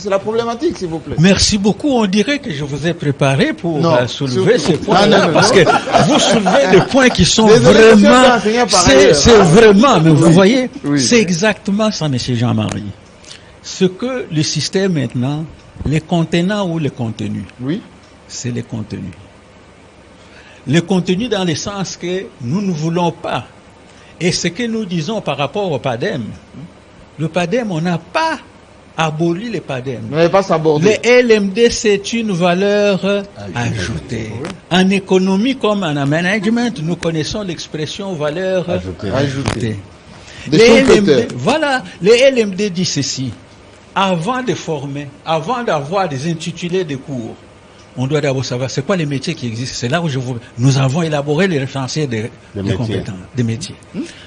la problématique, s'il vous plaît. Merci beaucoup. On dirait que je vous ai préparé pour soulever ces Non, points-là, non, parce non. que vous soulevez des points qui sont Désolé, monsieur, vraiment... j'ai enseigné par ailleurs. C'est vraiment, mais vous voyez, Oui. c'est exactement ça, monsieur Jean-Marie. Ce que le système maintenant, les contenants ou les contenus, Oui. c'est les contenus. Les contenus dans le sens que nous ne voulons pas. Et ce que nous disons par rapport au PADEM, le PADEM, on n'a pas aboli le PADEM. Vous n'avez pas s'aborder. Le LMD, c'est une valeur ajoutée. En économie comme en management, nous connaissons l'expression valeur ajoutée. Des Les Schumpeter. LMD, voilà, les LMD dit ceci. Avant de former, avant d'avoir des intitulés de cours, on doit d'abord savoir c'est quoi les métiers qui existent. C'est là où nous avons élaboré les référentiels des compétences, des métiers.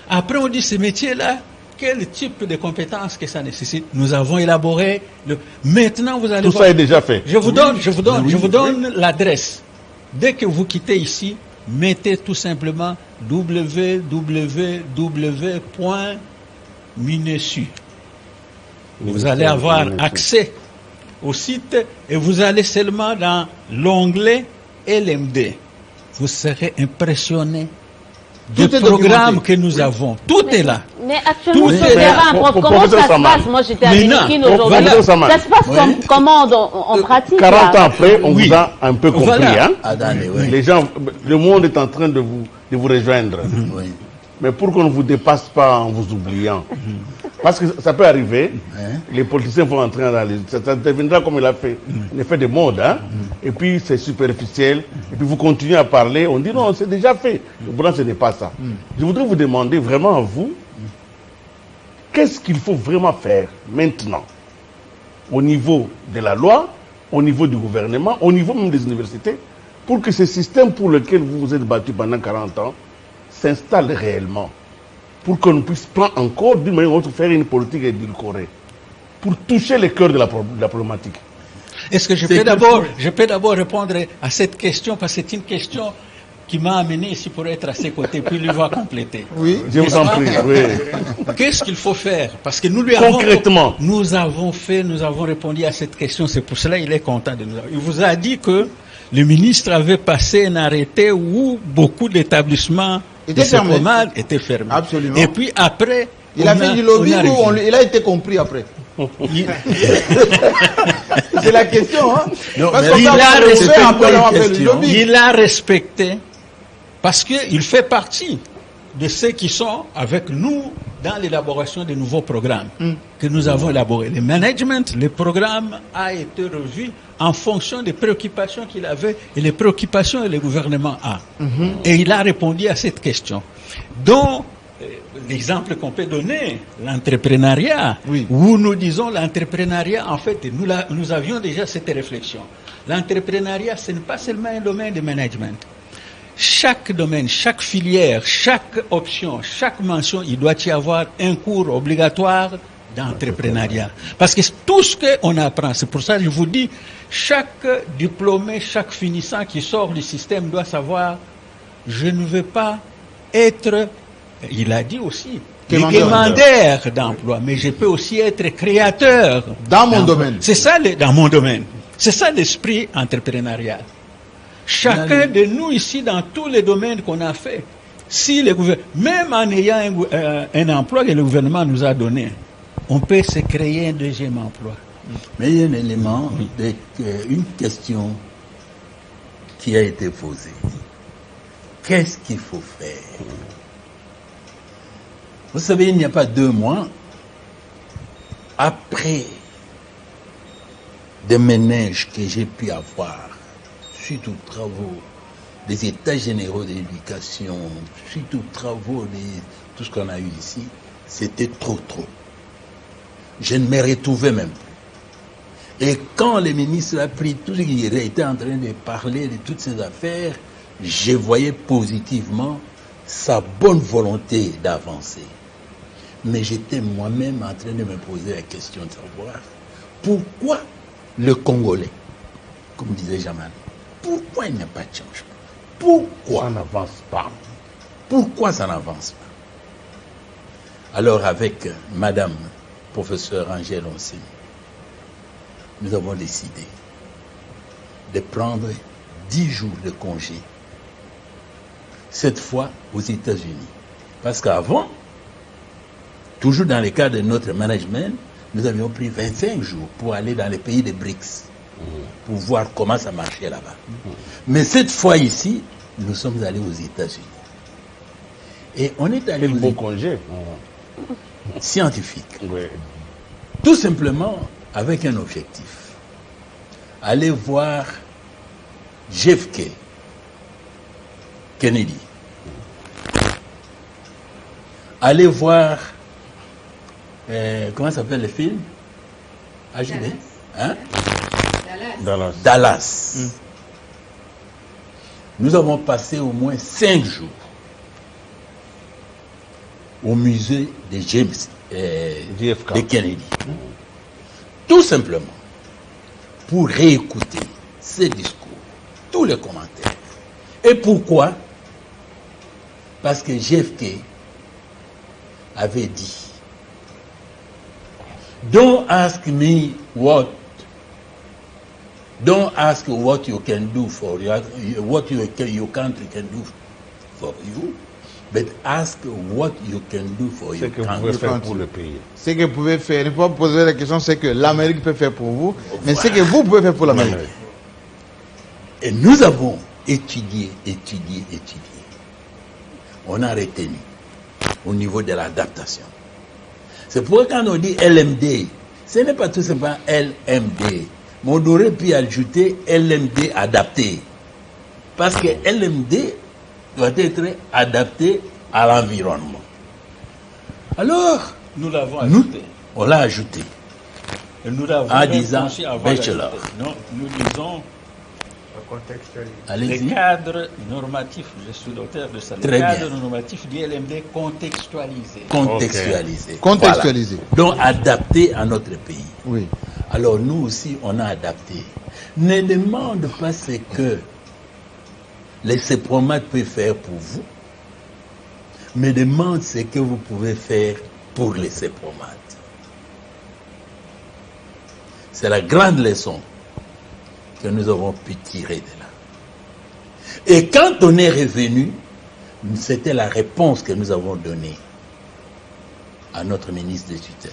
Après, on dit ces métiers-là, quel type de compétences que ça nécessite. Nous avons élaboré maintenant vous allez Tout voir. ça est déjà fait. Je vous donne l'adresse. Dès que vous quittez ici, mettez tout simplement www.minesu. Vous allez avoir accès au site et vous allez seulement dans l'onglet LMD. Vous serez impressionné du programme que nous avons. Tout est là. Mais actuellement, Tout sur est le là. terrain, comment ça se passe? Moi, j'étais à Ménikine aujourd'hui. Ça se passe comment en pratique? 40 ans après, on vous a un peu compris. Voilà. Hein? Les gens, le monde est en train de vous rejoindre. Mais pour qu'on ne vous dépasse pas en vous oubliant. Parce que ça peut arriver, les politiciens vont entrer dans les... Ça deviendra comme il a fait, un effet de mode, hein? Et puis c'est superficiel, et puis vous continuez à parler, on dit non, c'est déjà fait. Pourtant, ce n'est pas ça. Je voudrais vous demander vraiment à vous, qu'est-ce qu'il faut vraiment faire maintenant au niveau de la loi, au niveau du gouvernement, au niveau même des universités, pour que ce système pour lequel vous vous êtes battu pendant 40 ans s'installe réellement, pour qu'on puisse pas encore, d'une manière ou d'une autre, faire une politique édulcorée, pour toucher le cœur de la problématique. Est-ce que je peux d'abord répondre à cette question, parce que c'est une question qui m'a amené ici pour être à ses côtés, puis lui va compléter. Oui, je vous en prie. Oui. Qu'est-ce qu'il faut faire? Parce que nous lui concrètement, nous avons répondu à cette question, c'est pour cela qu'il est content de nous avoir. Il vous a dit que le ministre avait passé un arrêté où beaucoup d'établissements étaient fermés. Absolument. Et puis après, il a fait du lobby ou il a été compris après? C'est la question, hein? Non, parce il a respecté parce qu'il fait partie de ceux qui sont avec nous dans l'élaboration des nouveaux programmes que nous avons élaborés. Le management, le programme a été revu en fonction des préoccupations qu'il avait et les préoccupations que le gouvernement a. Et il a répondu à cette question. Donc, l'exemple qu'on peut donner, l'entrepreneuriat, où nous disons l'entrepreneuriat, en fait, nous avions déjà cette réflexion. L'entrepreneuriat, ce n'est pas seulement un domaine de management. Chaque domaine, chaque filière, chaque option, chaque mention, il doit y avoir un cours obligatoire d'entrepreneuriat. Parce que tout ce qu'on apprend, c'est pour ça que je vous dis, chaque diplômé, chaque finissant qui sort du système doit savoir, je ne veux pas être, il a dit aussi, demandeur d'emploi, mais je peux aussi être créateur. Dans mon domaine. C'est ça, dans mon domaine. C'est ça l'esprit entrepreneurial. Chacun de nous ici, dans tous les domaines qu'on a fait, si le même en ayant un emploi que le gouvernement nous a donné, on peut se créer un deuxième emploi. Mais il y a un élément, une question qui a été posée. Qu'est-ce qu'il faut faire? Vous savez, il n'y a pas 2 mois, après des ménages que j'ai pu avoir, suite aux travaux des États généraux de l'éducation, suite aux travaux de tout ce qu'on a eu ici, c'était trop. Je ne me retrouvais même plus. Et quand le ministre a pris tout ce qu'il était en train de parler de toutes ces affaires, je voyais positivement sa bonne volonté d'avancer. Mais j'étais moi-même en train de me poser la question de savoir pourquoi le Congolais, comme disait Jamal, pourquoi il n'y a pas de changement? Pourquoi ça n'avance pas? Pourquoi ça n'avance pas? Alors avec Madame Professeur Angèle Onsemi, nous avons décidé de prendre 10 jours de congé, cette fois aux États-Unis. Parce qu'avant, toujours dans le cadre de notre management, nous avions pris 25 jours pour aller dans les pays des BRICS, pour voir comment ça marchait là-bas. Mais cette fois ici, nous sommes allés aux États-Unis. Et on est allé au congé scientifique. Oui. Tout simplement avec un objectif. Aller voir JFK Kennedy. Aller voir comment s'appelle le film? AGD? Hein? Dallas. Nous avons passé au moins 5 jours au musée de James de Kennedy. Tout simplement pour réécouter ces discours, tous les commentaires. Et pourquoi? Parce que JFK avait dit, don't ask me what you can do for what your country can do for you, but ask what you can do for your country. Ce que vous pouvez faire pour le pays. Ce que vous pouvez faire, ne pas poser la question, c'est que l'Amérique peut faire pour vous, mais ce que vous pouvez faire pour l'Amérique. Et nous avons étudié. On a retenu au niveau de l'adaptation. C'est pourquoi quand on dit LMD, ce n'est pas tout simplement LMD. Mais on aurait pu ajouter LMD adapté. Parce que LMD doit être adapté à l'environnement. Alors, Nous l'avons ajouté. On l'a ajouté. Et nous l'avons En disant pensé avant bachelor. d'ajouter. Non, nous disons les Allez-y. cadres normatifs, je suis l'auteur de ça, les Très cadres bien. normatifs du LMD contextualisés. Contextualisé. Contextualisé. Voilà. Donc adapté à notre pays. Oui. Alors nous aussi, on a adapté. Ne demande pas ce que les CEPROMAT peuvent faire pour vous, mais demande ce que vous pouvez faire pour les CEPROMAT. C'est la grande leçon que nous avons pu tirer de là. Et quand on est revenu, c'était la réponse que nous avons donnée à notre ministre de tutelle,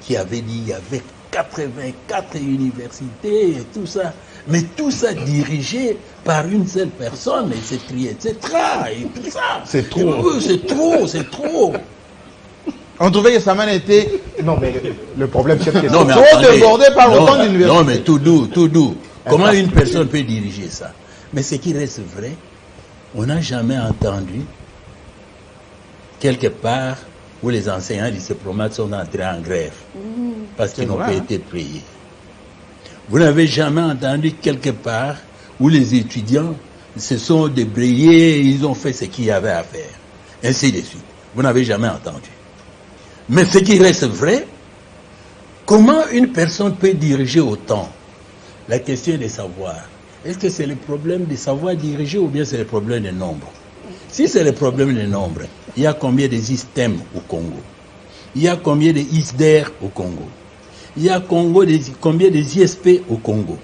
qui avait dit qu'il y avait 84 universités et tout ça, mais tout ça dirigé par une seule personne, et c'est trié, etc. Et tout ça. C'est trop. C'est trop, c'est trop. On trouvait que Saman était Non, mais le problème, c'est que Non, mais trop attendez. débordé par Non, autant d'universités. Non, mais tout doux, tout doux. Comment une personne peut diriger ça? Mais ce qui reste vrai, on n'a jamais entendu quelque part où les enseignants du CEPROMAT sont entrés en grève parce qu'ils n'ont vrai, pas hein. été payés. Vous n'avez jamais entendu quelque part où les étudiants se sont débrayés, ils ont fait ce qu'il y avait à faire, ainsi de suite. Vous n'avez jamais entendu. Mais ce qui reste vrai, comment une personne peut diriger autant? La question est de savoir, est-ce que c'est le problème de savoir diriger ou bien c'est le problème des nombres? Si c'est le problème des nombres, il y a combien de systèmes au Congo? Il y a combien de ISDER au Congo? Il y a combien de ISP au Congo?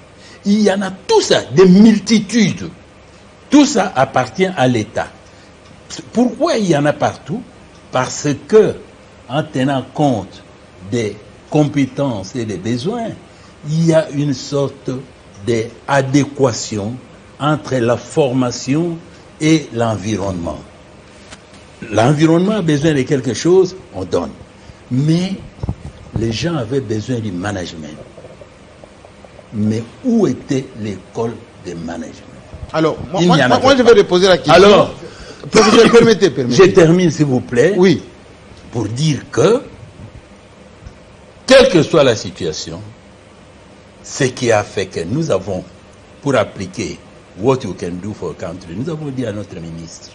Il y en a tout ça, des multitudes. Tout ça appartient à l'État. Pourquoi il y en a partout? Parce que, en tenant compte des compétences et des besoins, il y a une sorte d'adéquation entre la formation et l'environnement. L'environnement a besoin de quelque chose, on donne. Mais les gens avaient besoin du management. Mais où était l'école de management? Alors, Il n'y en avait moi je vais pas. reposer la question. Alors, professeur, permettez. je termine s'il vous plaît. Oui. Pour dire que, quelle que soit la situation, ce qui a fait que nous avons, pour appliquer What You Can Do for a Country, nous avons dit à notre ministre,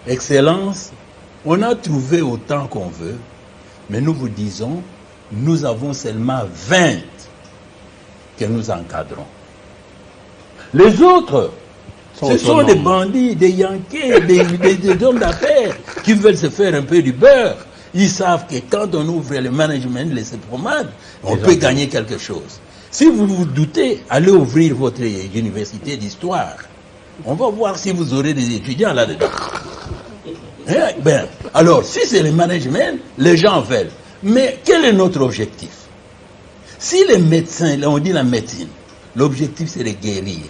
Excellence, on a trouvé autant qu'on veut, mais nous vous disons, nous avons seulement 20 que nous encadrons. Les autres, ce sont des bandits, des Yankees, des hommes d'affaires qui veulent se faire un peu du beurre. Ils savent que quand on ouvre le management, les CEPROMAT, on peut gagner quelque chose. Si vous vous doutez, allez ouvrir votre université d'histoire. On va voir si vous aurez des étudiants là-dedans. Eh ben, alors, si c'est le management, les gens veulent. Mais quel est notre objectif? Si les médecins, là on dit la médecine, l'objectif c'est de guérir.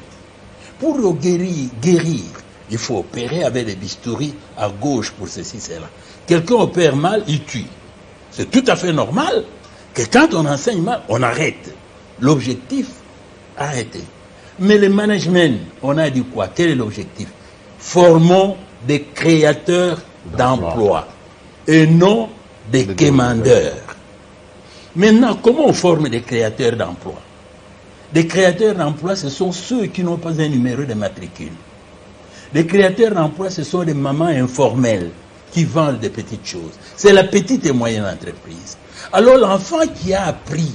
Pour le guérir, il faut opérer avec des bistouris à gauche pour ceci, cela. Quelqu'un opère mal, il tue. C'est tout à fait normal que quand on enseigne mal, on arrête. L'objectif, arrêter. Mais le management, on a dit quoi? Quel est l'objectif? Formons des créateurs d'emplois et non des quémandeurs. Maintenant, comment on forme des créateurs d'emplois? Des créateurs d'emplois, ce sont ceux qui n'ont pas un numéro de matricule. Les créateurs d'emplois, ce sont des mamans informelles qui vendent des petites choses. C'est la petite et moyenne entreprise. Alors l'enfant qui a appris,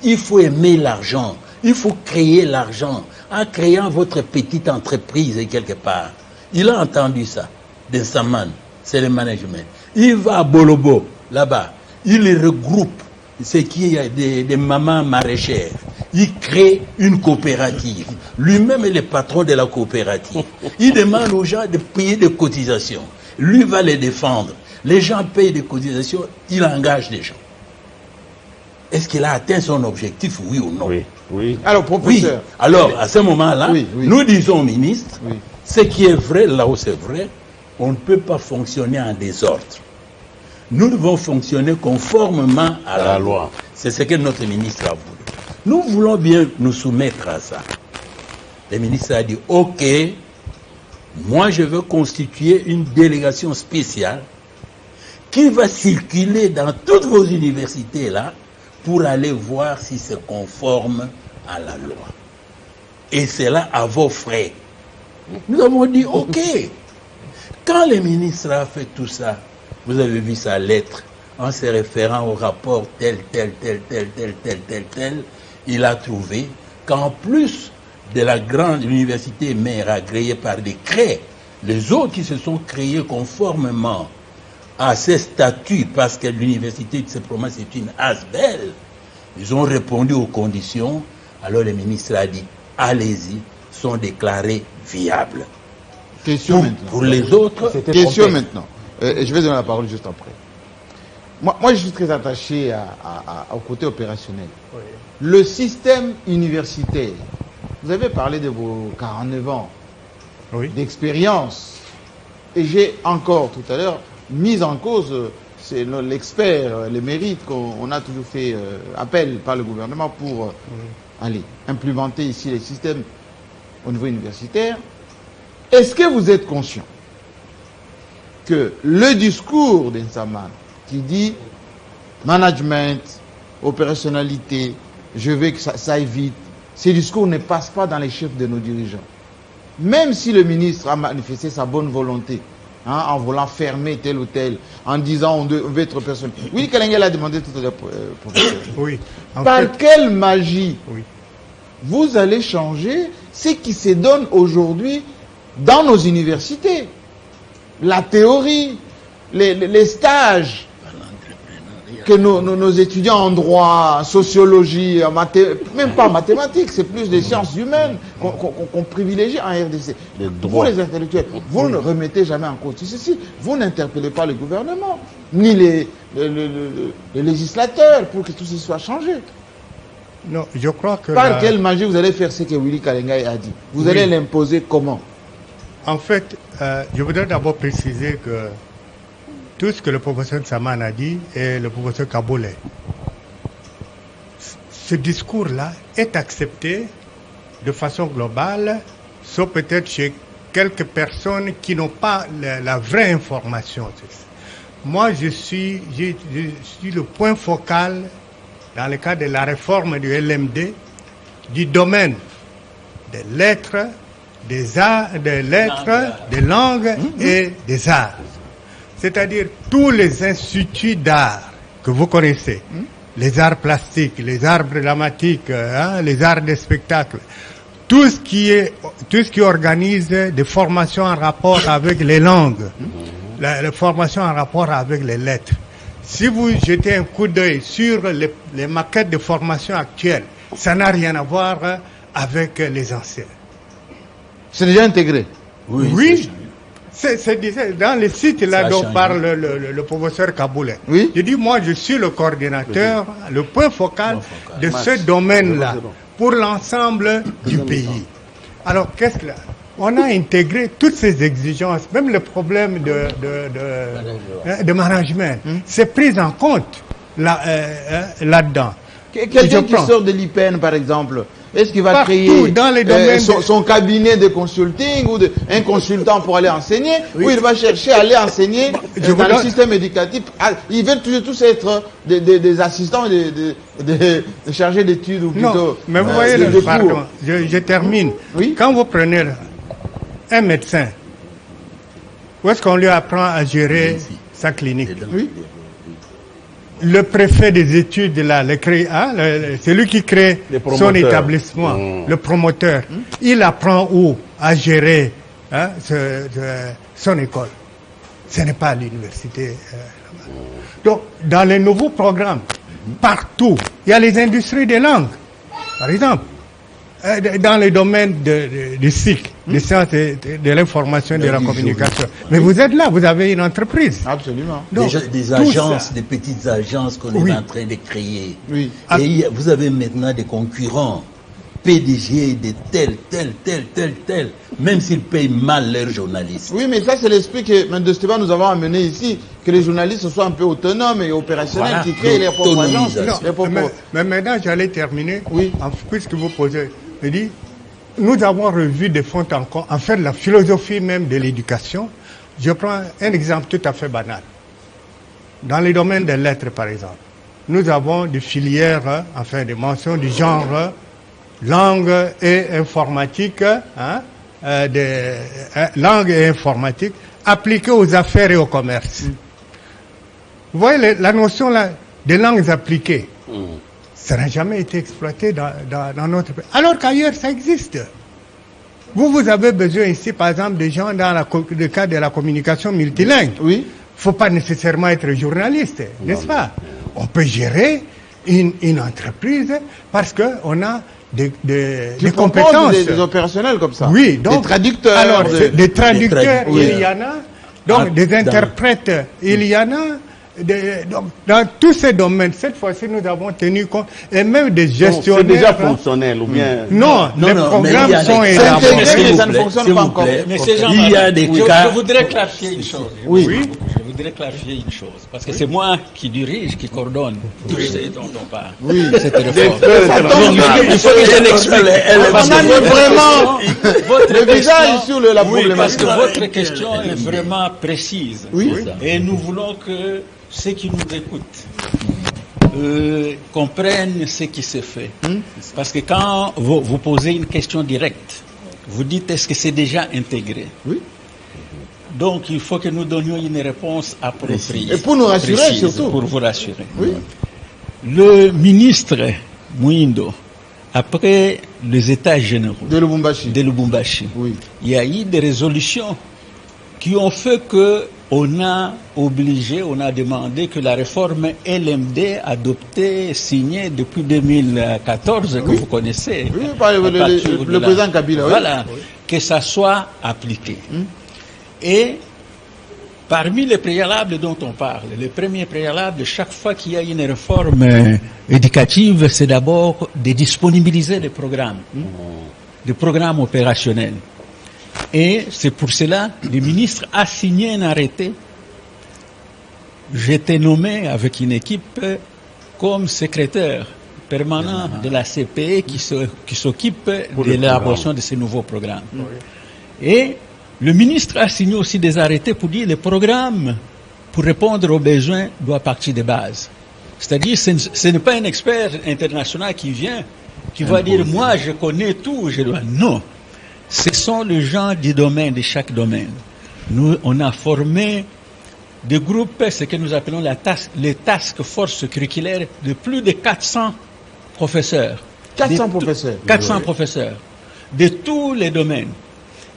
il faut aimer l'argent, il faut créer l'argent, en créant votre petite entreprise quelque part. Il a entendu ça, de Saman, c'est le management. Il va à Bolobo, là-bas, il regroupe ce qui est des mamans maraîchères. Il crée une coopérative. Lui-même est le patron de la coopérative. Il demande aux gens de payer des cotisations. Lui va les défendre. Les gens payent des cotisations, il engage des gens. Est-ce qu'il a atteint son objectif, oui ou non? Oui, oui. Alors, professeur. Oui. Alors, à ce moment-là, Oui, oui. nous disons au ministre, Oui. ce qui est vrai, là où c'est vrai, on ne peut pas fonctionner en désordre. Nous devons fonctionner conformément à la loi. C'est ce que notre ministre a voulu. Nous voulons bien nous soumettre à ça. Le ministre a dit, OK, moi je veux constituer une délégation spéciale qui va circuler dans toutes vos universités là pour aller voir si c'est conforme à la loi. Et c'est là à vos frais. Nous avons dit ok. Quand le ministre a fait tout ça, vous avez vu sa lettre en se référant au rapport tel, il a trouvé qu'en plus de la grande université mère agréée par décret, les autres qui se sont créés conformément à ces statuts, parce que l'université de Seproma c'est une ASBEL, ils ont répondu aux conditions. Alors le ministre a dit allez-y, sont déclarés viables. Question maintenant. Pour les autres, question maintenant. Je vais donner la parole juste après. Moi, je suis très attaché au côté opérationnel. Oui. Le système universitaire, vous avez parlé de vos 49 ans d'expérience. Et j'ai encore tout à l'heure mis en cause, c'est l'expert, les mérites qu'on a toujours fait appel par le gouvernement pour aller implémenter ici les systèmes au niveau universitaire. Est-ce que vous êtes conscient que le discours d'Insaman qui dit management, opérationnalité, je veux que ça aille vite, ces discours ne passent pas dans les chefs de nos dirigeants. Même si le ministre a manifesté sa bonne volonté, en voulant fermer tel ou tel, en disant on veut être personne. Oui, Kalengel a demandé tout à l'heure, professeur. Oui. Par quelle magie vous allez changer ce qui se donne aujourd'hui dans nos universités? La théorie, les stages que nos étudiants en droit, sociologie, même pas en mathématiques, c'est plus des sciences humaines qu'on privilégie en RDC. Vous les intellectuels, vous ne remettez jamais en cause ceci. Vous n'interpellez pas le gouvernement, ni les législateurs pour que tout ceci soit changé. Non, je crois que... Par quelle magie vous allez faire ce que Willy Kalengai a dit? Vous allez l'imposer comment? En fait, je voudrais d'abord préciser que tout ce que le professeur Saman a dit et le professeur Kaboulé, ce discours-là est accepté de façon globale, sauf peut-être chez quelques personnes qui n'ont pas la vraie information. Moi, je suis le point focal dans le cadre de la réforme du LMD du domaine des lettres, des arts, des lettres, des langues et des arts. C'est-à-dire tous les instituts d'art que vous connaissez, les arts plastiques, les arts dramatiques, les arts des spectacles, tout ce qui organise des formations en rapport avec les langues, la formation en rapport avec les lettres. Si vous jetez un coup d'œil sur les maquettes de formation actuelles, ça n'a rien à voir avec les anciens. C'est déjà intégré. Oui. C'est dans le site là dont parle le professeur Kaboulé. Oui. Je dis, moi, je suis le coordinateur, le point focal de ce domaine-là pour l'ensemble du pays. Alors, qu'est-ce que là? On a intégré toutes ces exigences, même le problème de management. C'est pris en compte là-dedans. Quelqu'un qui sort de l'IPN, par exemple, est-ce qu'il va créer dans les domaines son cabinet de consulting ou un consultant pour aller enseigner, ou il va chercher à aller enseigner dans le système éducatif? Ils veulent tous être des assistants, des chargés d'études ou plutôt... Non, mais vous voyez, pardon, je termine. Oui? Quand vous prenez un médecin, où est-ce qu'on lui apprend à gérer sa clinique? Oui. Le préfet des études, là, c'est lui qui crée son établissement, le promoteur. Il apprend où à gérer son école. Ce n'est pas à l'université. Donc, dans les nouveaux programmes, partout, il y a les industries des langues, par exemple. Dans les domaines du SIC, des sciences de l'information et de la communication. Mais vous êtes là, vous avez une entreprise. Absolument. Donc, des agences, des petites agences qu'on est en train de créer. Oui. Et vous avez maintenant des concurrents, PDG de tel, même s'ils payent mal leurs journalistes. Oui, mais ça c'est l'esprit que M. Esteban nous avons amené ici, que les journalistes soient un peu autonomes et opérationnels, qui créent les propres agences. Mais maintenant, j'allais terminer, puisque vous posez... Je dis, nous avons revu de fond en comble, en fait, la philosophie même de l'éducation. Je prends un exemple tout à fait banal. dans les domaines des lettres, par exemple, nous avons des filières, enfin des mentions du genre langue et informatique, langue et informatique appliquées aux affaires et au commerce. Vous voyez la notion là des langues appliquées, ça n'a jamais été exploité dans notre pays. Alors qu'ailleurs, ça existe. Vous avez besoin ici, par exemple, de gens dans le cadre de la communication multilingue. Oui. Il ne faut pas nécessairement être journaliste, n'est-ce pas? On peut gérer une entreprise parce qu'on a des compétences. Des opérationnels comme ça. Oui, donc. Des traducteurs. Alors, des traducteurs, oui. il y en a. Donc, des interprètes, il y en a. Donc, dans tous ces domaines, cette fois-ci, nous avons tenu compte, et même des gestionnaires. C'est déjà fonctionnel ou bien. Non, les programmes sont élaborés. élaborés. Ça ne fonctionne pas encore. Mais ces gens, il y a des cas. Je voudrais clarifier une chose. Oui. Je voudrais clarifier une chose. Parce que c'est moi qui dirige, qui coordonne tout ce dont on parle. Oui. Cette réforme. Il faut que je l'explique. Parce que vraiment le visage sur la oui, parce problématique. que votre question est vraiment précise. Oui. Et nous voulons que ceux qui nous écoutent comprennent ce qui se fait. Parce que quand vous posez une question directe, vous dites est-ce que c'est déjà intégré? Oui. Donc il faut que nous donnions une réponse appropriée. Et pour nous rassurer précise, surtout. Pour vous rassurer. Oui. Le ministre Mwindo, après les états généraux De Lubumbashi. de Lubumbashi, Oui. il y a eu des résolutions qui ont fait que on a demandé que la réforme LMD adoptée, signée depuis 2014, que vous connaissez, Oui, par le président Kabila. Oui. voilà, que ça soit appliqué. Et parmi les préalables dont on parle, le premier préalable, chaque fois qu'il y a une réforme éducative, c'est d'abord de disponibiliser les programmes opérationnels. Et c'est pour cela que le ministre a signé un arrêté. J'étais nommé avec une équipe comme secrétaire permanent de la CPE qui s'occupe de l'élaboration de ces nouveaux programmes. Et le ministre a signé aussi des arrêtés pour dire que le programme, pour répondre aux besoins, doit partir de base. C'est-à-dire ce n'est pas un expert international qui vient, qui va dire « moi je connais tout, je dois... » Non. Ce sont les gens du domaine, de chaque domaine. Nous, on a formé des groupes, ce que nous appelons les task force curriculaires, de plus de 400 professeurs. 400 professeurs. 400 professeurs, de tous les domaines.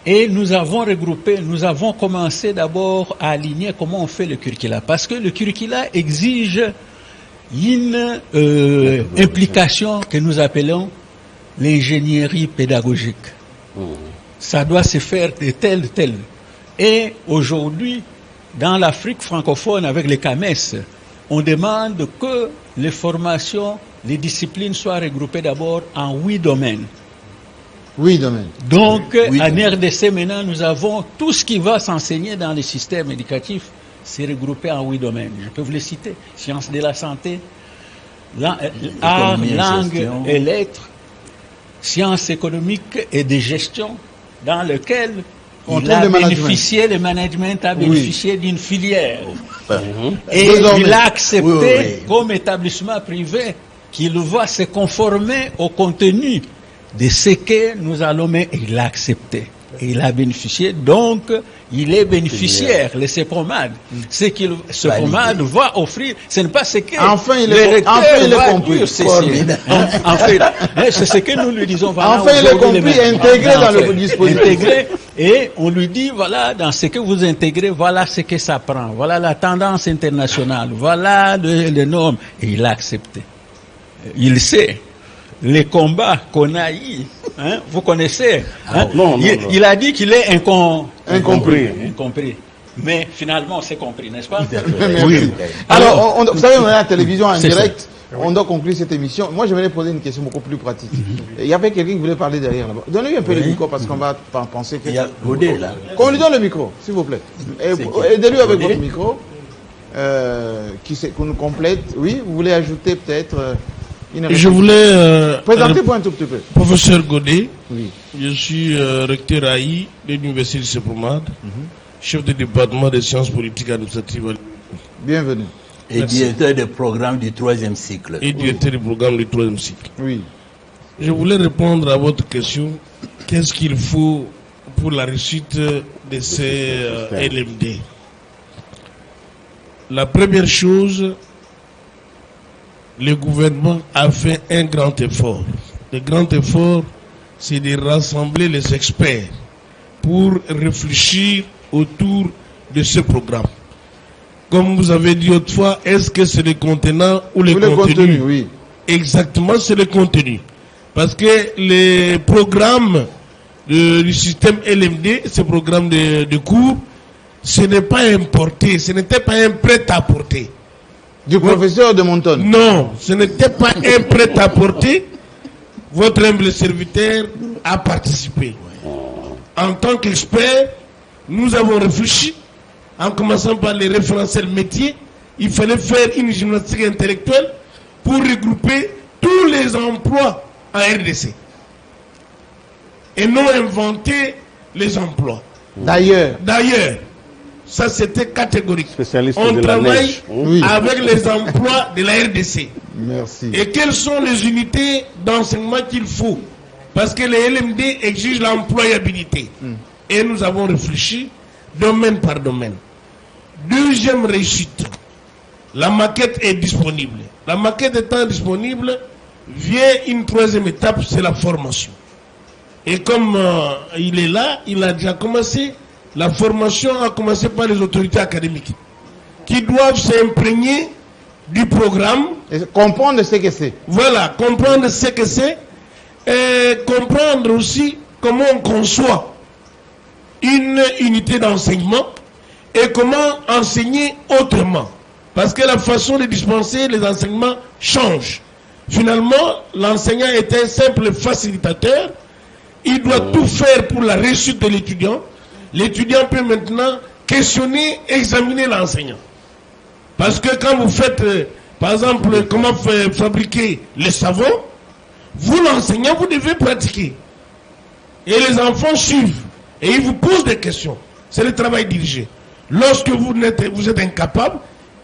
Et nous avons regroupé, nous avons commencé d'abord à aligner comment on fait le curricula. Parce que le curricula exige une implication que nous appelons l'ingénierie pédagogique. Ça doit se faire de tel. Et aujourd'hui, dans l'Afrique francophone, avec les CAMES, on demande que les formations, les disciplines soient regroupées d'abord en 8 domaines. Oui, domaine. Donc, en RDC, maintenant, nous avons tout ce qui va s'enseigner dans les systèmes éducatifs, c'est regroupé en 8 domaines. Je peux vous les citer. Sciences de la santé, art, langue et lettres, sciences économiques et de gestion, dans lequel le management a bénéficié d'une filière. Et il a accepté comme établissement privé qu'il va se conformer au contenu de ce que nous allons mettre. Il a accepté. Et il a bénéficié, donc il est bénéficiaire, le CEPROMAD. Ce que le CEPROMAD va offrir, ce n'est pas ce que enfin, il est compris. C'est ce que nous lui disons. Voilà, enfin, il est compris, intégré dans le dispositif. Intégré, et on lui dit, voilà, dans ce que vous intégrez, voilà ce que ça prend. Voilà la tendance internationale. Voilà les normes. Et il a accepté. Il sait. Les combats qu'on a eu, vous connaissez. Il a dit qu'il est incompris. Mais finalement, c'est compris, n'est-ce pas? Oui. Alors, vous savez, on est à la télévision en direct. On doit conclure cette émission. Moi, je voulais poser une question beaucoup plus pratique. Il y avait quelqu'un qui voulait parler derrière là-bas. Donnez-lui un peu le micro parce qu'on va penser que... Il y a Godé là. Qu'on lui donne le micro, s'il vous plaît. Aidez-lui avec votre micro. Qu'on nous complète. Oui, vous voulez ajouter peut-être... Je voulais... Présentez-vous un tout petit peu. Professeur Godé, oui. Je suis recteur AI de l'Université de CEPROMAD, chef du département des sciences politiques administratives. Bienvenue. Et directeur de programme du 3e cycle. Et directeur du programme du 3e cycle. Oui. Je voulais répondre à votre question. Qu'est-ce qu'il faut pour la réussite de ces LMD? La première chose, le gouvernement a fait un grand effort. Le grand effort, c'est de rassembler les experts pour réfléchir autour de ce programme. Comme vous avez dit autrefois, est-ce que c'est le contenant ou le contenu? Oui. Exactement, c'est le contenu. Parce que les programmes du système LMD, ce programme de cours, ce n'est pas importé, ce n'était pas un prêt-à-porter. Du professeur de Monton? Non, ce n'était pas un prêt-à-porter. Votre humble serviteur a participé. En tant qu'expert, nous avons réfléchi, en commençant par les référentiels métiers. Il fallait faire une gymnastique intellectuelle pour regrouper tous les emplois en RDC. Et non inventer les emplois. D'ailleurs, ça c'était catégorique. Spécialiste On de travaille la neige. avec les emplois de la RDC. merci. Et quelles sont les unités d'enseignement qu'il faut? Parce que les LMD exigent l'employabilité. Et nous avons réfléchi domaine par domaine. Deuxième réussite, la maquette est disponible. La maquette étant disponible, vient une troisième étape, c'est la formation. Et comme il est là, il a déjà commencé. La formation a commencé par les autorités académiques qui doivent s'imprégner du programme. Et comprendre ce que c'est. Voilà, comprendre ce que c'est et comprendre aussi comment on conçoit une unité d'enseignement et comment enseigner autrement. Parce que la façon de dispenser les enseignements change. Finalement, l'enseignant est un simple facilitateur. Il doit tout faire pour la réussite de l'étudiant. L'étudiant peut maintenant questionner, examiner l'enseignant. Parce que quand vous faites, par exemple, comment fabriquer les savons, vous, l'enseignant, vous devez pratiquer. Et les enfants suivent. Et ils vous posent des questions. C'est le travail dirigé. Lorsque vous êtes incapable,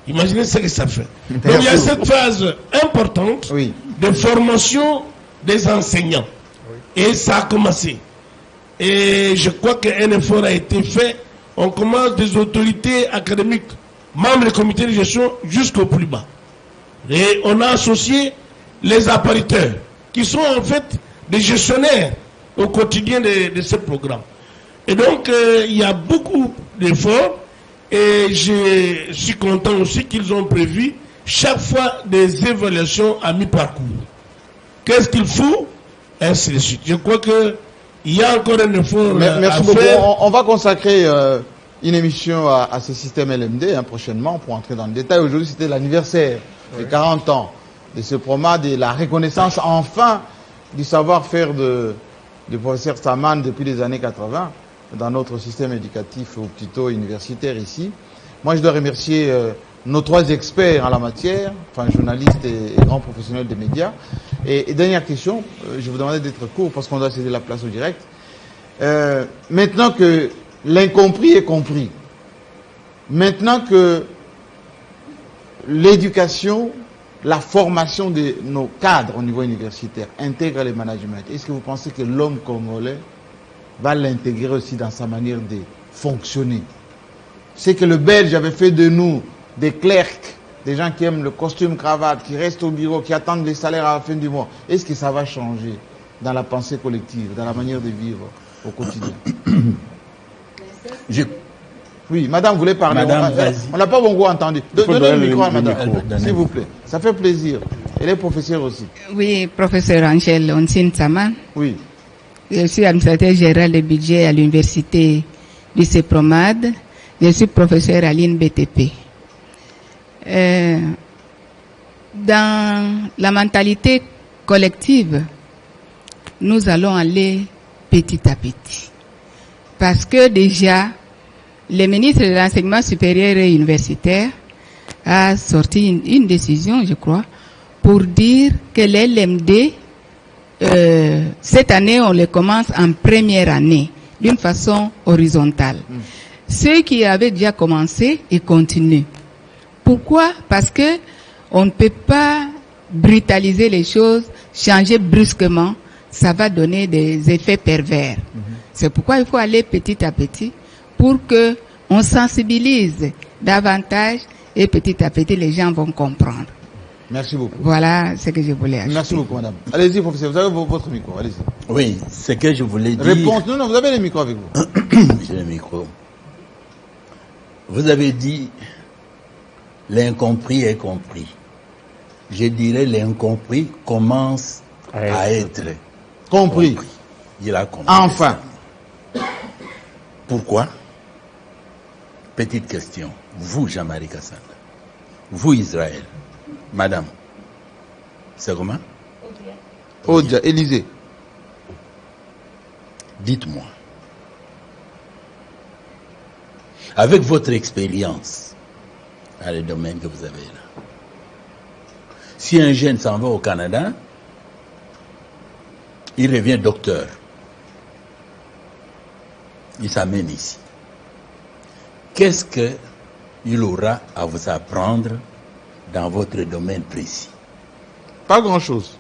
imaginez ce que ça fait. Donc il y a cette phase importante de formation des enseignants. Et ça a commencé. Et je crois qu'un effort a été fait. On commence des autorités académiques, membres du comité de gestion, jusqu'au plus bas. Et on a associé les appariteurs, qui sont en fait des gestionnaires au quotidien de ce programme. Et donc, il y a beaucoup d'efforts. Et je suis content aussi qu'ils ont prévu chaque fois des évaluations à mi-parcours. Qu'est-ce qu'il faut? Ainsi de suite. Je crois qu'il y a encore un effort merci à beaucoup. faire. On va consacrer une émission à ce système LMD prochainement pour entrer dans le détail. Aujourd'hui, c'était l'anniversaire des 40 ans de ce PROMAD et la reconnaissance enfin du savoir-faire du professeur Saman depuis les années 80 dans notre système éducatif ou plutôt universitaire ici. Moi, je dois remercier nos trois experts en la matière, enfin journalistes et grands professionnels des médias. Et dernière question, je vous demandais d'être court parce qu'on doit céder la place au direct. Maintenant que l'incompris est compris, maintenant que l'éducation, la formation de nos cadres au niveau universitaire intègre les managements, est-ce que vous pensez que l'homme congolais va l'intégrer aussi dans sa manière de fonctionner? C'est que le Belge avait fait de nous des clercs, des gens qui aiment le costume cravate, qui restent au bureau, qui attendent les salaires à la fin du mois. Est-ce que ça va changer dans la pensée collective, dans la manière de vivre au quotidien? Oui, madame, vous voulez parler? Madame, on n'a pas bon goût entendu. Donnez le micro à madame, s'il vous plaît. Ça fait plaisir. Elle est professeure aussi. Oui, professeur Angèle Onsine Saman. Oui. Je suis administrateur général de budget à l'université du CEPROMAD. Je suis professeur à l'INBTP. Dans la mentalité collective, nous allons aller petit à petit. Parce que déjà, le ministre de l'Enseignement supérieur et universitaire a sorti une décision, je crois, pour dire que les LMD, cette année, on les commence en première année, d'une façon horizontale. Ceux qui avaient déjà commencé, ils continuent. Pourquoi? Parce que on ne peut pas brutaliser les choses, changer brusquement, ça va donner des effets pervers. C'est pourquoi il faut aller petit à petit pour que on sensibilise davantage et petit à petit les gens vont comprendre. Merci beaucoup. Voilà ce que je voulais ajouter. Merci beaucoup, madame. Allez-y, professeur, vous avez votre micro, allez-y. Oui, ce que je voulais dire... Réponse, non, vous avez le micro avec vous. J'ai le micro. Vous avez dit, l'incompris est compris. Je dirais, l'incompris commence à être compris. Il a compris. Enfin. Pourquoi? Petite question. Vous, Jean-Marie Kassanda. Vous, Israël. Madame. C'est comment? Odia, Élysée. Dites-moi. Avec votre expérience dans le domaine que vous avez là, si un jeune s'en va au Canada, il revient docteur. Il s'amène ici. Qu'est-ce qu'il aura à vous apprendre dans votre domaine précis? Pas grand-chose.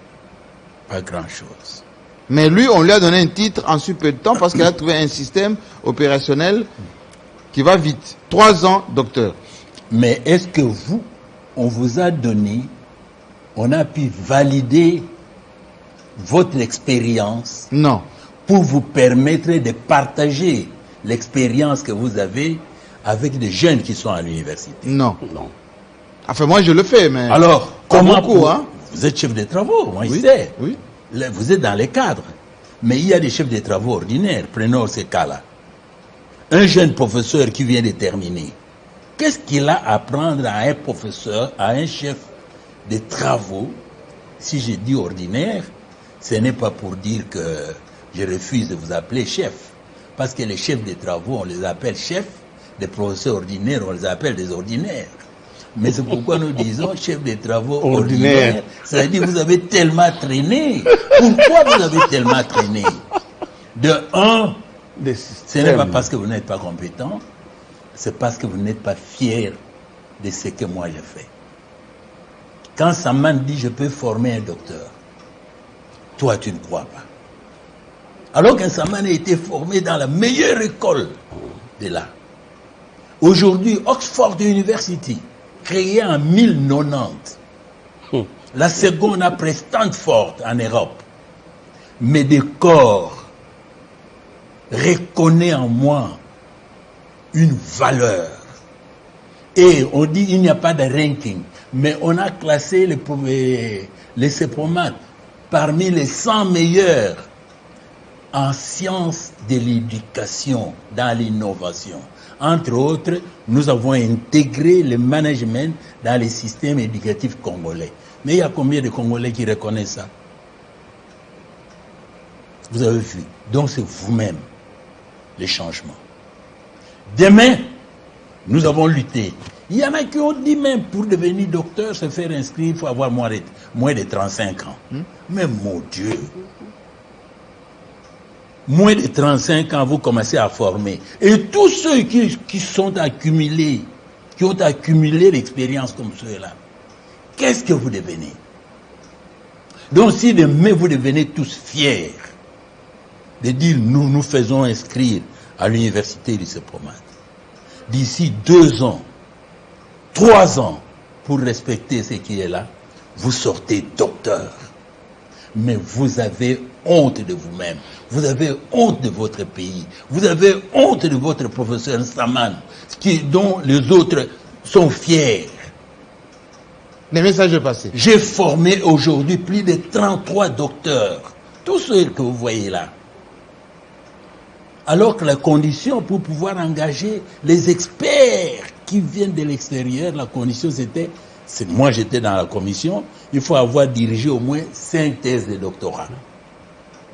Pas grand-chose. Mais lui, on lui a donné un titre en si peu de temps parce qu'il a trouvé un système opérationnel qui va vite. 3 ans, docteur. Mais est-ce que vous, on vous a donné, on a pu valider votre expérience? Non. Pour vous permettre de partager l'expérience que vous avez avec des jeunes qui sont à l'université? Non. Non. Enfin, moi, je le fais, mais... Alors, comment beaucoup, hein? Vous êtes chef de travaux, moi, oui, je sais. Oui. Là, vous êtes dans les cadres. Mais il y a des chefs de travaux ordinaires. Prenons ces cas-là. Un jeune professeur qui vient de terminer, qu'est-ce qu'il a à apprendre à un professeur, à un chef de travaux? Si je dis ordinaire, ce n'est pas pour dire que je refuse de vous appeler chef. Parce que les chefs de travaux, on les appelle chefs. Les professeurs ordinaires, on les appelle des ordinaires. Mais c'est pourquoi nous disons chef de travaux ordinaires. Ça veut dire que vous avez tellement traîné. Pourquoi vous avez tellement traîné? De un, ce n'est pas parce que vous n'êtes pas compétent, c'est parce que vous n'êtes pas fier de ce que moi j'ai fait. Quand Saman dit je peux former un docteur, toi tu ne crois pas. Alors qu'un Saman a été formé dans la meilleure école de là. Aujourd'hui, Oxford University, créée en 1090, la seconde après Stanford en Europe, mais des corps reconnaît en moi une valeur. Et on dit il n'y a pas de ranking, mais on a classé les CEPROMAT parmi les 100 meilleurs en sciences de l'éducation, dans l'innovation. Entre autres, nous avons intégré le management dans les systèmes éducatifs congolais. Mais il y a combien de Congolais qui reconnaissent ça? Vous avez vu. Donc c'est vous-même les changements. Demain, nous avons lutté. Il y en a qui ont dit même pour devenir docteur, se faire inscrire, il faut avoir moins de 35 ans. Mais mon Dieu, moins de 35 ans, vous commencez à former. Et tous ceux qui sont accumulés, qui ont accumulé l'expérience comme ceux-là, qu'est-ce que vous devenez? Donc si demain vous devenez tous fiers de dire nous nous faisons inscrire à l'université du CEPROMAT, d'ici 2 ans, 3 ans, pour respecter ce qui est là, vous sortez docteur. Mais vous avez honte de vous-même. Vous avez honte de votre pays. Vous avez honte de votre professeur Saman, dont les autres sont fiers. Les messages est passé. J'ai formé aujourd'hui plus de 33 docteurs. Tous ceux que vous voyez là. Alors que la condition pour pouvoir engager les experts qui viennent de l'extérieur, la condition c'était, moi j'étais dans la commission, il faut avoir dirigé au moins 5 thèses de doctorat.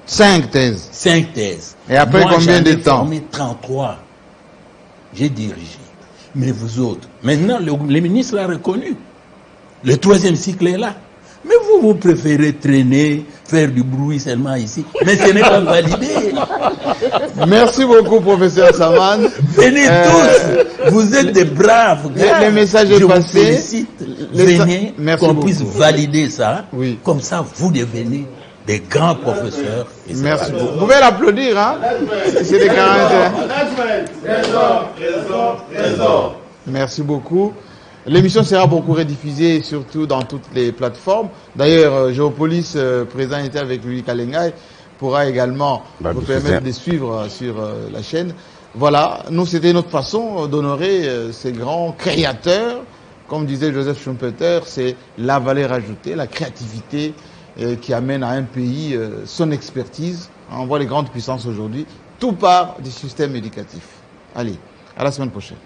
5 thèses. 5 thèses. Et après combien de temps? J'ai formé 33. J'ai dirigé. Mais vous autres, maintenant le ministre l'a reconnu. Le 3e cycle est là. Mais vous préférez traîner, faire du bruit seulement ici. Mais ce n'est pas validé. Merci beaucoup, professeur Saman. Venez tous. Vous êtes des braves gars. Le message est Je passé. vous félicite. Venez, qu'on puisse valider ça. Oui. Comme ça, vous devenez des grands professeurs. Merci beaucoup. Vous pouvez l'applaudir, hein? C'est des caractères. Merci beaucoup. L'émission sera beaucoup rediffusée, surtout dans toutes les plateformes. D'ailleurs, Géopolis, président était avec Louis Kalengay, pourra également vous permettre de suivre sur la chaîne. Voilà, nous, c'était notre façon d'honorer ces grands créateurs. Comme disait Joseph Schumpeter, c'est la valeur ajoutée, la créativité qui amène à un pays son expertise. On voit les grandes puissances aujourd'hui. Tout part du système éducatif. Allez, à la semaine prochaine.